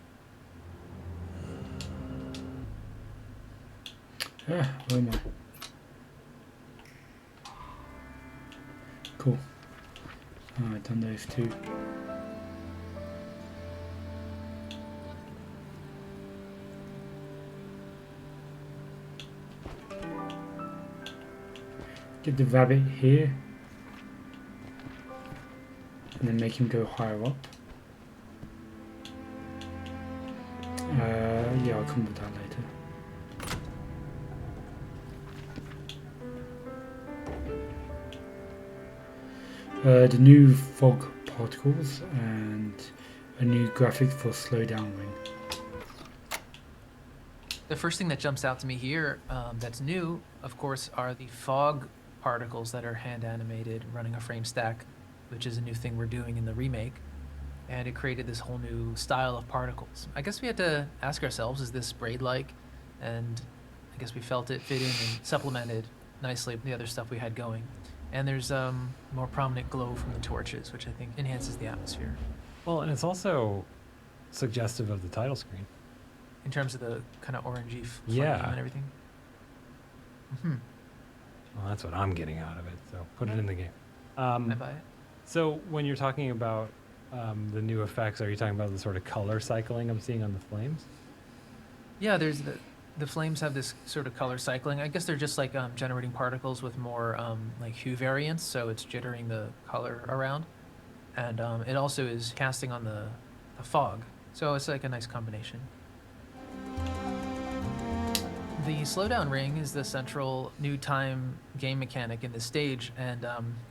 Where am I? Cool. I've done those two. Get the rabbit here. And then make him go higher up. Yeah, I'll come with that later. The new fog particles and a new graphic for slowdown ring. The first thing that jumps out to me here that's new, of course, are the fog particles that are hand animated running a frame stack, which is a new thing we're doing in the remake. And it created this whole new style of particles. I guess we had to ask ourselves, is this Braid-like? And I guess we felt it fit in and supplemented nicely the other stuff we had going. And there's more prominent glow from the torches, which I think enhances the atmosphere. Well, and it's also suggestive of the title screen. In terms of the kind of orangey flame Yeah. and everything. Mm-hmm. Well, that's what I'm getting out of it, so put it in the game. I buy it. So when you're talking about the new effects, are you talking about the sort of color cycling I'm seeing on the flames? Yeah, there's the flames have this sort of color cycling. I guess they're just like generating particles with more like hue variance, so it's jittering the color around. And it also is casting on the fog, so it's like a nice combination. The slowdown ring is the central new time game mechanic in this stage, and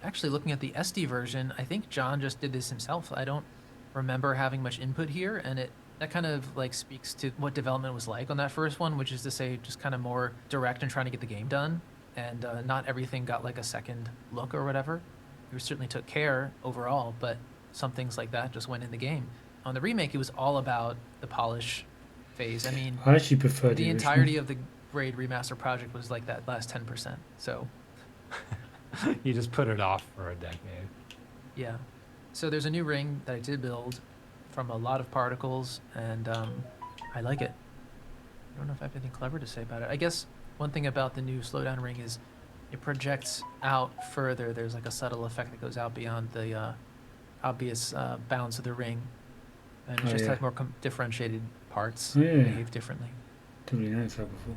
actually looking at the SD version, I think John just did this himself. I don't remember having much input here, and that kind of like speaks to what development was like on that first one, which is to say just kind of more direct and trying to get the game done, and not everything got like a second look or whatever. We certainly took care overall, but some things like that just went in the game. On the remake, it was all about the polish phase. I mean, I actually prefer the original. entirety of the Braid remaster project was like that last 10%. So You just put it off for a decade. yeah. So there's a new ring that I did build from a lot of particles, and I like it. I don't know if I have anything clever to say about it. I guess one thing about the new slowdown ring is it projects out further. There's like a subtle effect that goes out beyond the obvious bounds of the ring, and it Oh, just yeah. has more differentiated parts Oh, yeah. behave differently. Didn't really notice that before.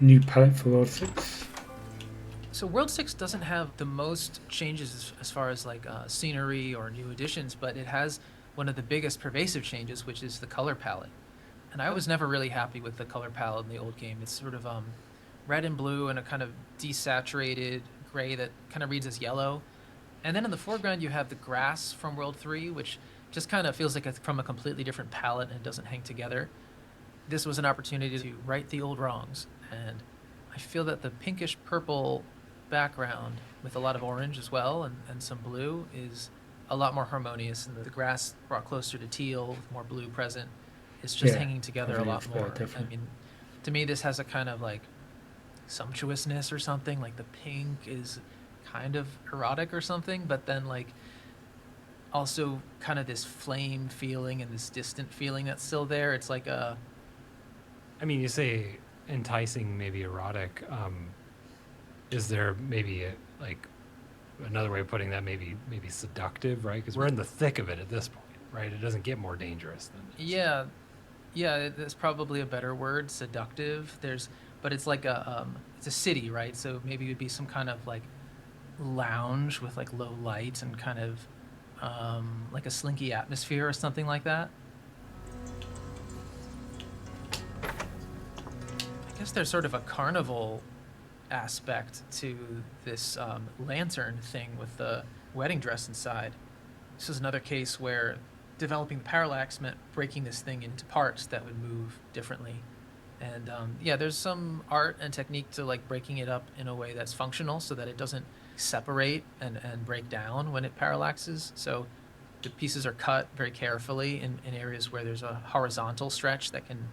New palette for World 6. So World 6 doesn't have the most changes as far as like scenery or new additions, but it has one of the biggest pervasive changes, which is the color palette. And I was never really happy with the color palette in the old game. It's sort of red and blue and a kind of desaturated gray that kind of reads as yellow. And then in the foreground, you have the grass from World 3, which just kind of feels like it's from a completely different palette and doesn't hang together. This was an opportunity to right the old wrongs. And I feel that the pinkish purple background with a lot of orange as well and some blue is a lot more harmonious, and the grass brought closer to teal with more blue present. It's just Yeah, hanging together a definitely, lot it's more. better, I definitely. mean, to me, this has a kind of like sumptuousness or something. Like the pink is kind of erotic or something, but then like also kind of this flame feeling and this distant feeling that's still there. It's like a I mean, you say enticing, maybe erotic. Is there maybe like another way of putting that? Maybe seductive, right? Because we're in the thick of it at this point, right? It doesn't get more dangerous than this. yeah, yeah. That's probably a better word, seductive. But it's like it's a city, right? So maybe it would be some kind of like lounge with like low lights and kind of like a slinky atmosphere or something like that. I guess there's sort of a carnival aspect to this lantern thing with the wedding dress inside. This is another case where developing the parallax meant breaking this thing into parts that would move differently. And yeah, there's some art and technique to like breaking it up in a way that's functional so that it doesn't separate and break down when it parallaxes. So the pieces are cut very carefully in areas where there's a horizontal stretch that can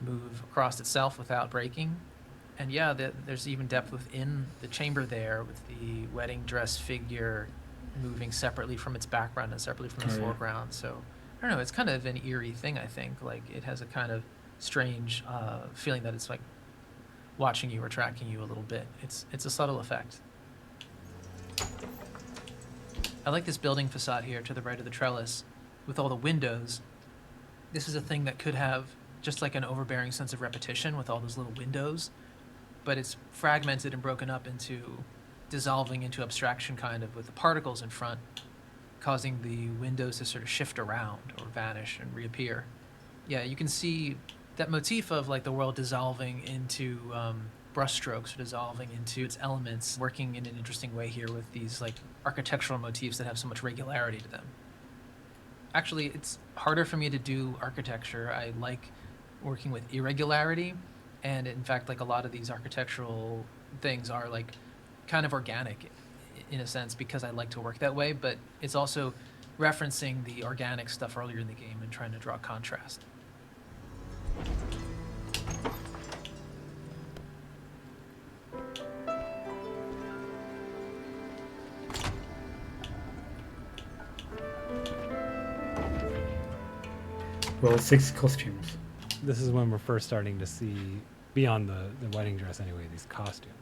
move across itself without breaking. And yeah, there's even depth within the chamber there with the wedding dress figure moving separately from its background and separately from its Oh, yeah. foreground. So I don't know, it's kind of an eerie thing, I think. Like it has a kind of strange feeling that it's like watching you or tracking you a little bit. It's a subtle effect. I like this building facade here to the right of the trellis with all the windows. This is a thing that could have just like an overbearing sense of repetition with all those little windows, but it's fragmented and broken up into dissolving into abstraction kind of with the particles in front, causing the windows to sort of shift around or vanish and reappear. Yeah, you can see that motif of like the world dissolving into brushstrokes or dissolving into its elements, working in an interesting way here with these like architectural motifs that have so much regularity to them. Actually, it's harder for me to do architecture. I like working with irregularity, and in fact, like a lot of these architectural things are like kind of organic in a sense because I like to work that way, but it's also referencing the organic stuff earlier in the game and trying to draw contrast. Well, 6 costumes. This is when we're first starting to see, beyond the wedding dress anyway, these costumes.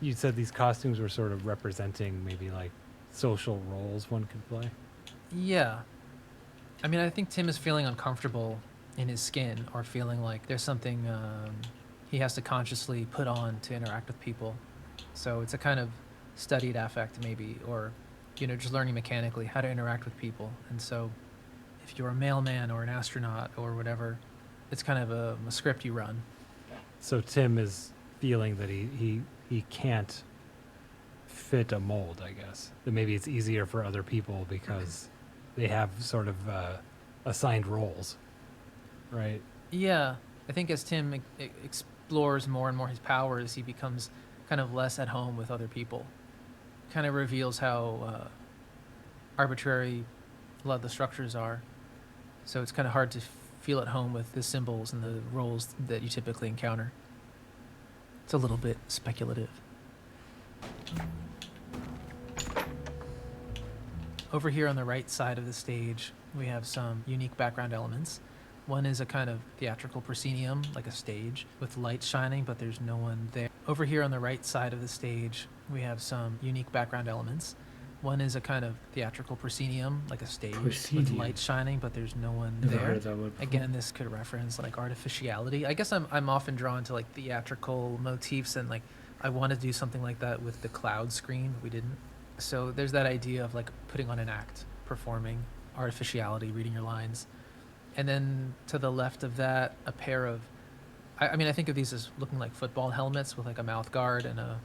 You said these costumes were sort of representing maybe like social roles one could play. Yeah. I mean, I think Tim is feeling uncomfortable in his skin or feeling like there's something he has to consciously put on to interact with people. So it's a kind of studied affect maybe, or, you know, just learning mechanically how to interact with people. And so if you're a mailman or an astronaut or whatever, it's kind of a script you run. So Tim is feeling that he can't fit a mold, I guess. That maybe it's easier for other people because they have sort of assigned roles, right? Yeah, I think as Tim explores more and more his powers, he becomes kind of less at home with other people. Kind of reveals how arbitrary a lot of the structures are. So it's kind of hard to feel at home with the symbols and the roles that you typically encounter. It's a little bit speculative. Over here on the right side of the stage, we have some unique background elements. One is a kind of theatrical proscenium, like a stage, with lights shining, but there's no one there. Over here on the right side of the stage, we have some unique background elements. One is a kind of theatrical proscenium, like a stage, with Proscenium. lights shining, but there's no one Never there. heard that word before. Again, this could reference like artificiality. I guess I'm often drawn to like theatrical motifs, and like I wanted to do something like that with the cloud screen, but we didn't. So there's that idea of like putting on an act, performing artificiality, reading your lines. And then to the left of that, a pair of, I mean, I think of these as looking like football helmets with like a mouth guard and a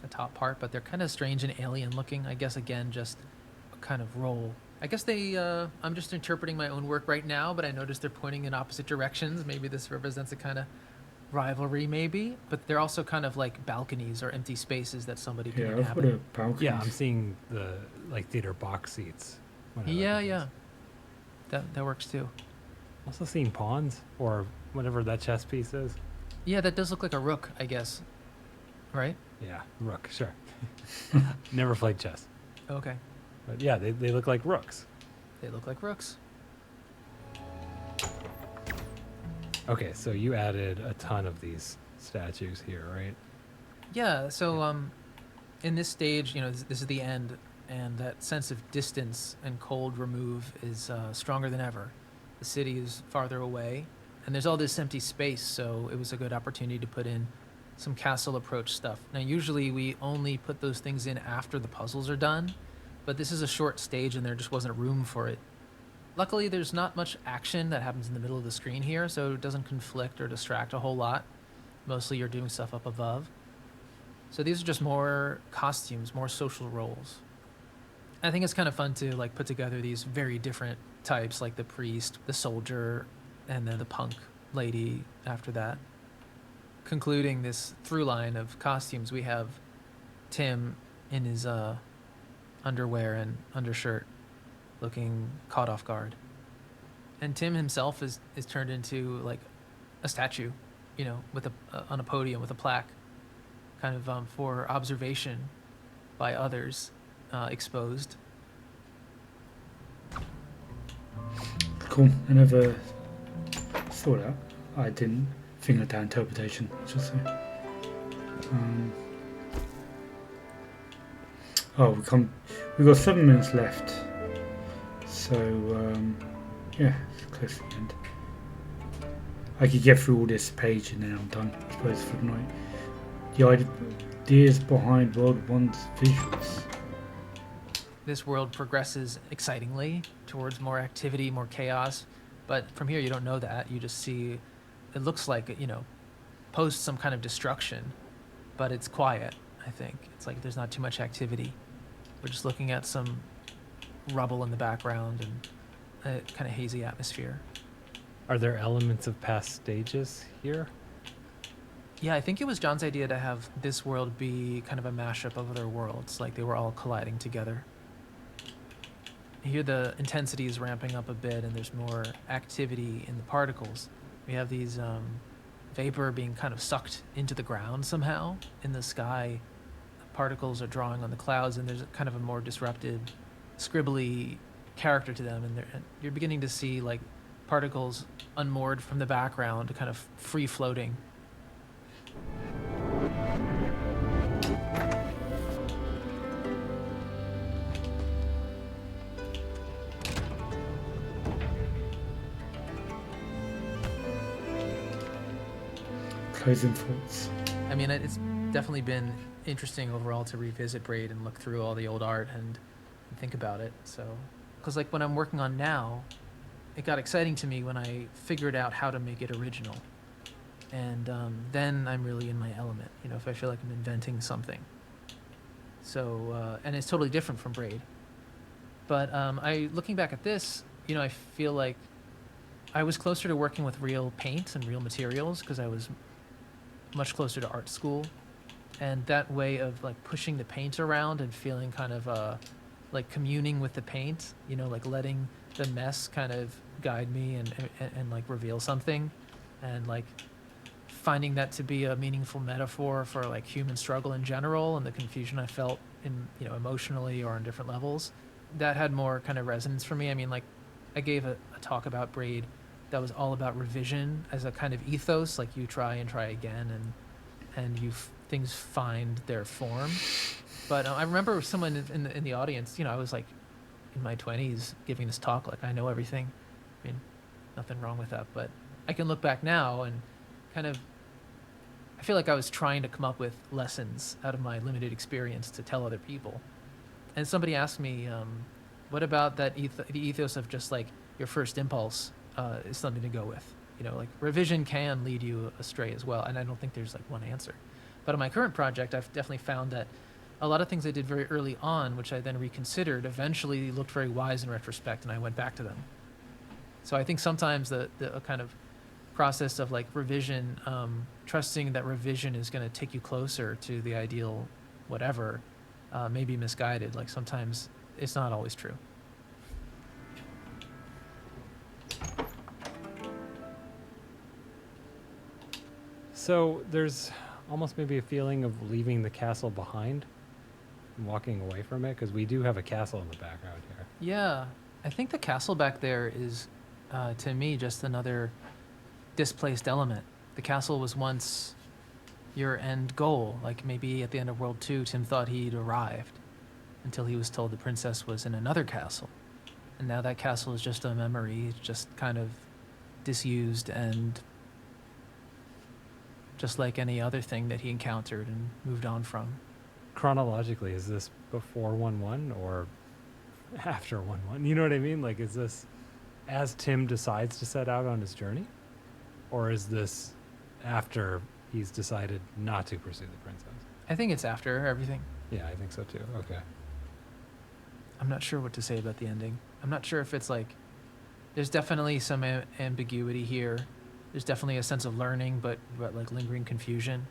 top part, but they're kind of strange and alien looking. I guess, again, just a kind of role. I guess I'm just interpreting my own work right now, but I noticed they're pointing in opposite directions. Maybe this represents a kind of rivalry, maybe. But they're also kind of like balconies or empty spaces that somebody can Yeah, I've inhabit. got a balcony. Yeah, I'm seeing the like theater box seats. when I look Yeah, at yeah. this. That works too. Also seeing pawns or whatever that chess piece is. Yeah, that does look like a rook, I guess. right? Yeah, rook, sure. Never played chess. Okay. But yeah, they look like rooks. They look like rooks. Okay, so you added a ton of these statues here, right? Yeah, so in this stage, this is the end, and that sense of distance and cold remove is stronger than ever. The city is farther away, and there's all this empty space, so it was a good opportunity to put in some castle approach stuff. Now, usually we only put those things in after the puzzles are done, but this is a short stage and there just wasn't room for it. Luckily, there's not much action that happens in the middle of the screen here, so it doesn't conflict or distract a whole lot. Mostly you're doing stuff up above. So these are just more costumes, more social roles. I think it's kind of fun to like put together these very different types, like the priest, the soldier, and then the punk lady after that. Concluding this through line of costumes, we have Tim in his underwear and undershirt, looking caught off guard. And Tim himself is turned into like a statue, with on a podium with a plaque, kind of for observation by others, exposed. Cool. I never saw that. I didn't think of that interpretation, I should say. We've got 7 minutes left. So, yeah, it's close to the end. I could get through all this page and then I'm done, I suppose, for the night. The ideas behind World 1's visuals. This world progresses excitingly towards more activity, more chaos, but from here you don't know that. You just see, it looks like, post some kind of destruction, but it's quiet, I think. It's like there's not too much activity. We're just looking at some rubble in the background and a kind of hazy atmosphere. Are there elements of past stages here? Yeah, I think it was John's idea to have this world be kind of a mashup of other worlds, like they were all colliding together. Here the intensity is ramping up a bit and there's more activity in the particles. We have these vapor being kind of sucked into the ground somehow in the sky. Particles are drawing on the clouds and there's kind of a more disrupted, scribbly character to them, and you're beginning to see like particles unmoored from the background, kind of free floating. Closing thoughts. I mean, it's definitely been interesting overall to revisit Braid and look through all the old art and think about it. So, because like when I'm working on now, it got exciting to me when I figured out how to make it original. And then I'm really in my element, if I feel like I'm inventing something. So, and it's totally different from Braid. But looking back at this, I feel like I was closer to working with real paint and real materials because I was much closer to art school. And that way of like pushing the paint around and feeling kind of like communing with the paint, like letting the mess kind of guide me and like reveal something, and like finding that to be a meaningful metaphor for like human struggle in general and the confusion I felt in, emotionally or on different levels. That had more kind of resonance for me. I mean, like I gave a talk about Braid that was all about revision as a kind of ethos, like you try and try again and things find their form. But I remember someone in the audience, I was like in my 20s giving this talk, like I know everything. I mean, nothing wrong with that, but I can look back now and kind of, I feel like I was trying to come up with lessons out of my limited experience to tell other people. And somebody asked me, what about that the ethos of just like your first impulse is something to go with? Like revision can lead you astray as well, and I don't think there's like one answer. But on my current project, I've definitely found that a lot of things I did very early on, which I then reconsidered, eventually looked very wise in retrospect, and I went back to them. So I think sometimes the kind of process of like revision, trusting that revision is going to take you closer to the ideal whatever, may be misguided. Like sometimes it's not always true. So there's almost maybe a feeling of leaving the castle behind and walking away from it? Because we do have a castle in the background here. Yeah, I think the castle back there is, to me, just another displaced element. The castle was once your end goal. Like maybe at the end of World 2, Tim thought he'd arrived until he was told the princess was in another castle. And now that castle is just a memory, it's just kind of disused and just like any other thing that he encountered and moved on from. Chronologically, is this before 1-1 or after 1-1? You know what I mean? Like, is this as Tim decides to set out on his journey? Or is this after he's decided not to pursue the princess? I think it's after everything. Yeah, I think so too. Okay. I'm not sure what to say about the ending. I'm not sure if it's like, there's definitely some ambiguity here. There's definitely a sense of learning, but like lingering confusion.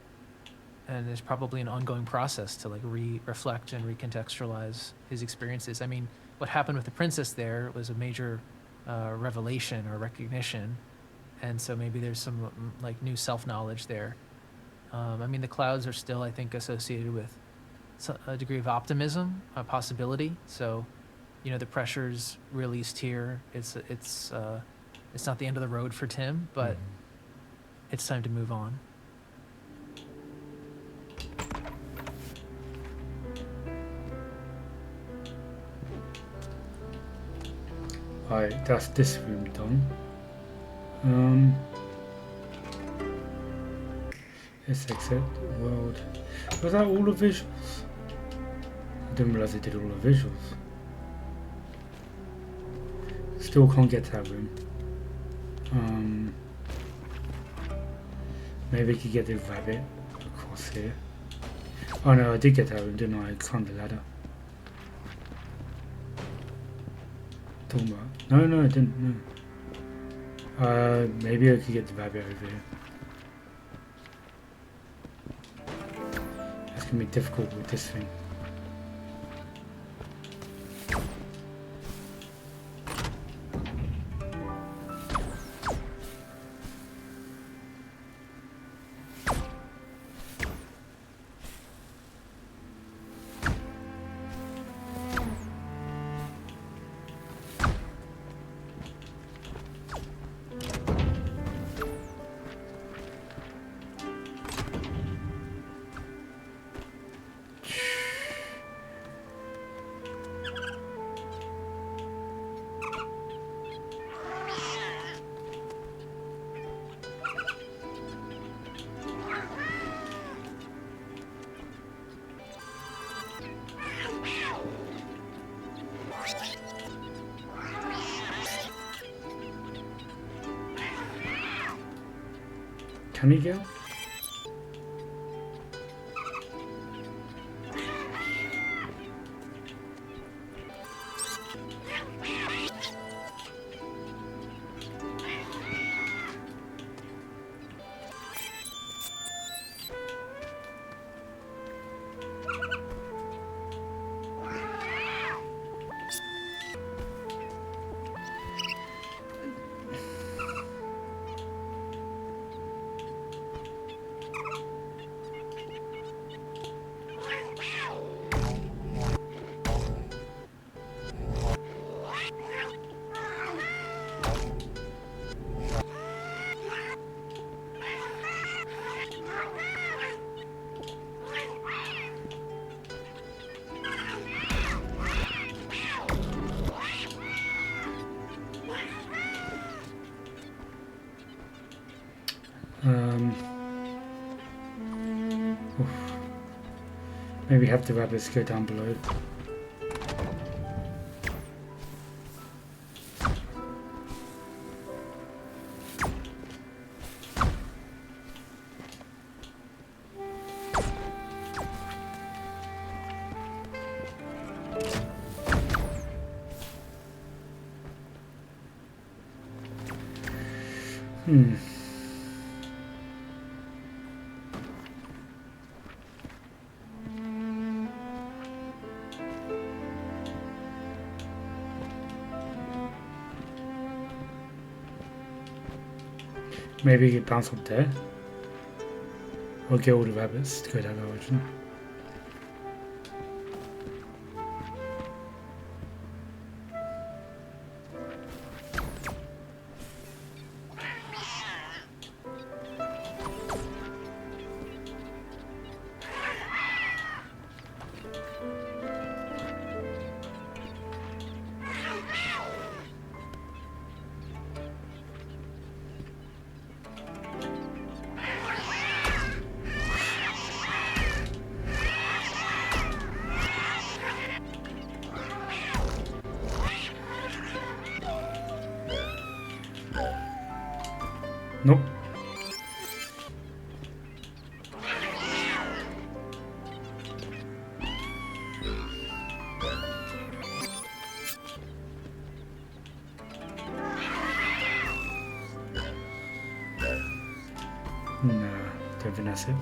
And there's probably an ongoing process to like reflect and recontextualize his experiences. I mean, what happened with the princess there was a major revelation or recognition. And so maybe there's some like new self-knowledge there. I mean, the clouds are still, I think, associated with a degree of optimism, a possibility. So, you know, the pressure's released here. It's not the end of the road for Tim, but it's time to move on. Right, that's this room done. Let's exit the world. Was that all the visuals? I didn't realise it did all the visuals. Still can't get to that room. Maybe I could get the rabbit across here. Oh no, I did get that room, didn't I? I climbed the ladder. Talking about. No, I didn't. No. Maybe I could get the rabbit over here. That's gonna be difficult with this thing. Can he go? Oof. Maybe have the rabbits go down below. Maybe you could bounce up there. I'll get all the rabbits to go down the origin. Nope. Nah, don't think that's it.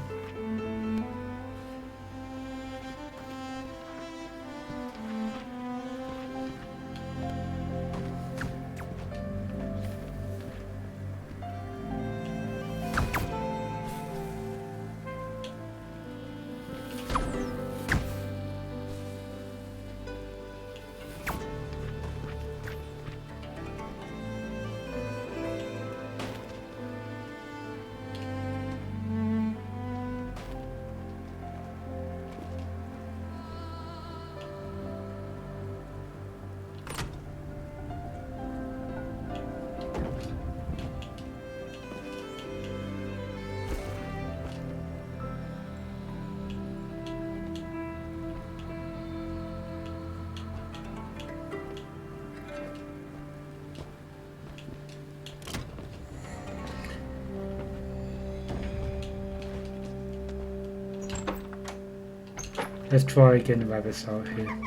Let's try getting the rabbits out here.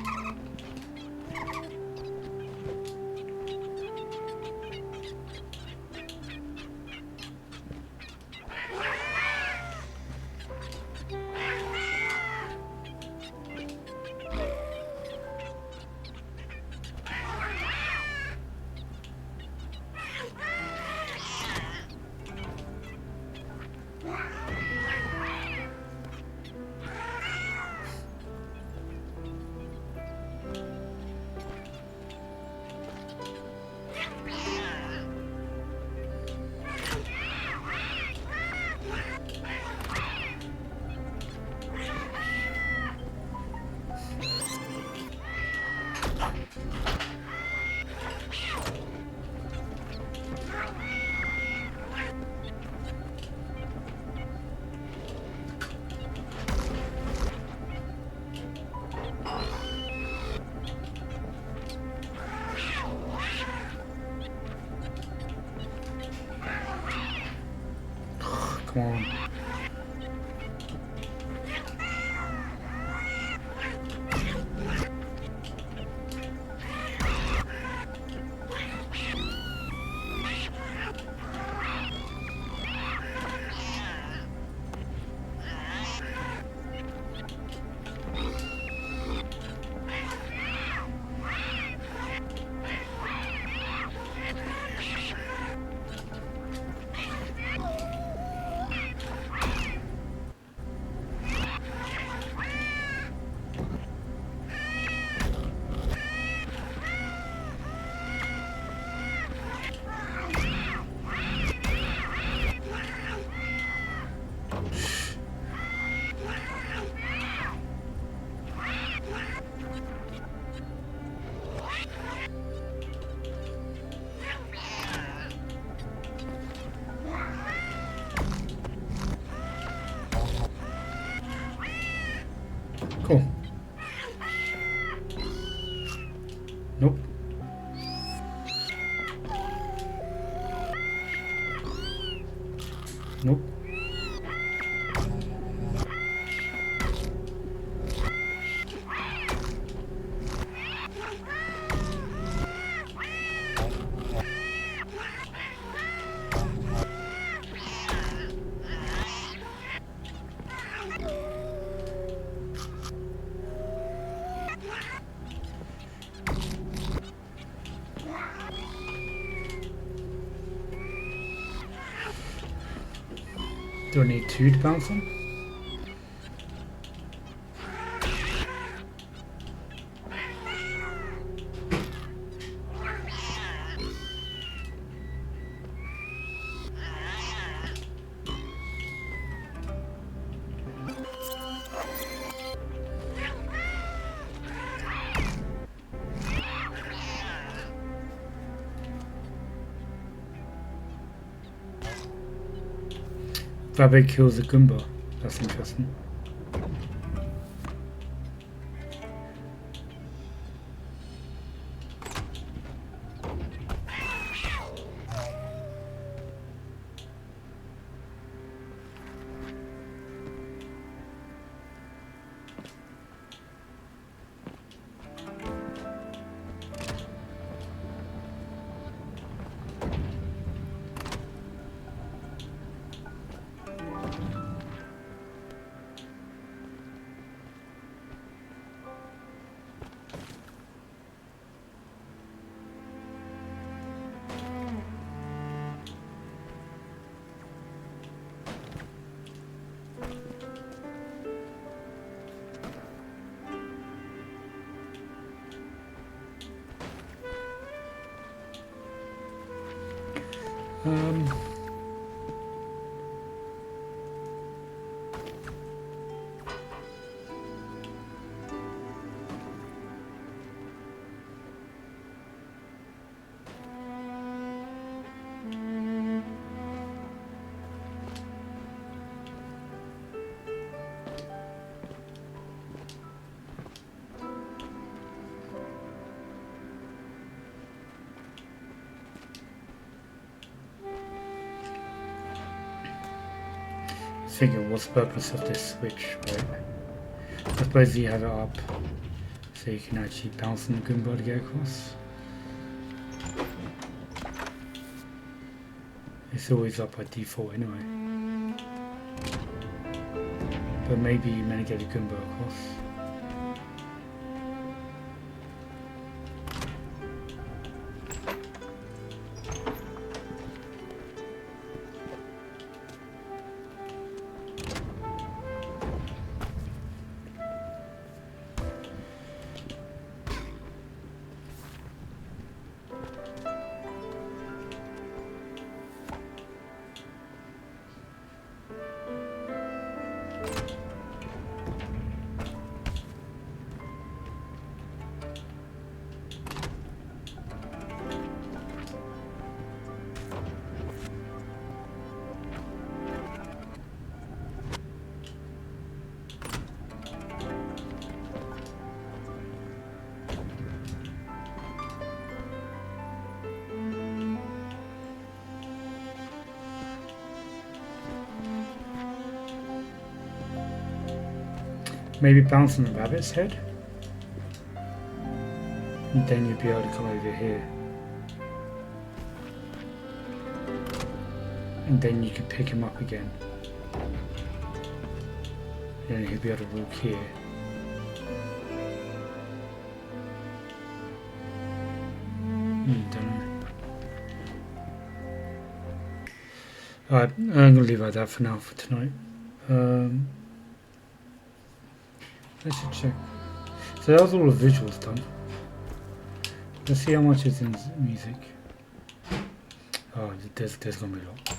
Come on. Cool. Nope. Nope. Do I need two to bounce them? Rabbit kills a Goomba. That's interesting. Um, Thinking what's the purpose of this switch, right? I suppose you have it up so you can actually bounce on the Goomba to get across. It's always up by default anyway. But maybe you may get a Goomba across. Maybe bounce on the rabbit's head, and then you'll be able to come over here, and then you can pick him up again, and then he'll be able to walk here. Don't know. Alright, I'm gonna leave it at that for now for tonight. I should check. So that was all the visuals done. Let's see how much is in music. Oh, there's gonna be a lot.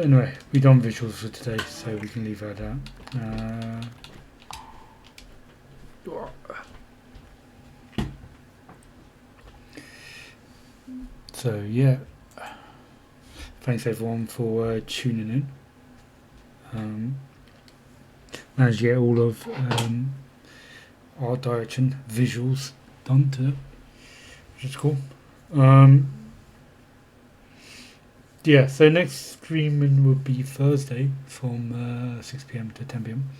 Anyway, we done visuals for today, so we can leave it at that. So yeah, thanks everyone for tuning in. Managed to get all of art direction visuals done today, which is cool. Yeah, so next streaming will be Thursday from 6 p.m. to 10 p.m.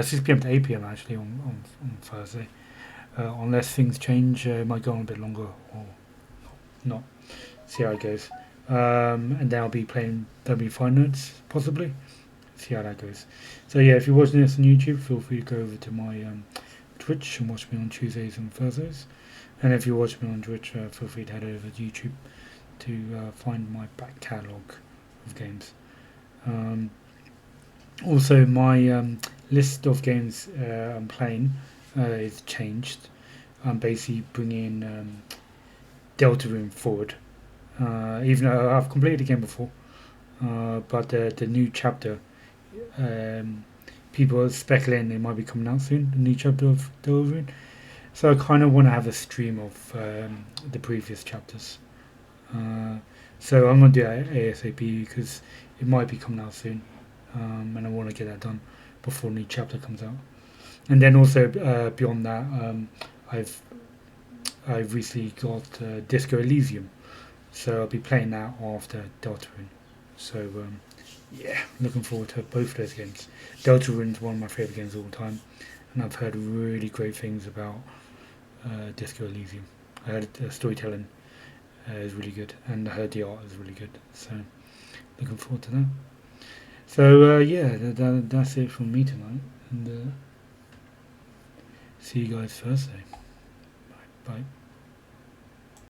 6 p.m. to 8 p.m. actually on Thursday. Unless things change, it might go on a bit longer or not. See how it goes. And then I'll be playing W5 Notes possibly. See how that goes. So yeah, if you're watching this on YouTube, feel free to go over to my Twitch and watch me on Tuesdays and Thursdays. And if you're watching me on Twitch, feel free to head over to YouTube to find my back catalogue of games. Also, my list of games I'm playing is changed. I'm basically bringing Deltarune forward, even though I've completed the game before. But the new chapter, people are speculating it might be coming out soon, the new chapter of Deltarune. So I kind of want to have a stream of the previous chapters. So I'm gonna do that ASAP because it might be coming out soon, and I want to get that done before the new chapter comes out. And then also beyond that, I've I've recently got Disco Elysium, so I'll be playing that after Deltarune. So yeah, looking forward to both of those games. Deltarune's one of my favourite games of all time, and I've heard really great things about Disco Elysium. I heard the storytelling is really good, and I heard the art is really good. So looking forward to that. So yeah, that's it from me tonight, and see you guys Thursday. Bye. Bye.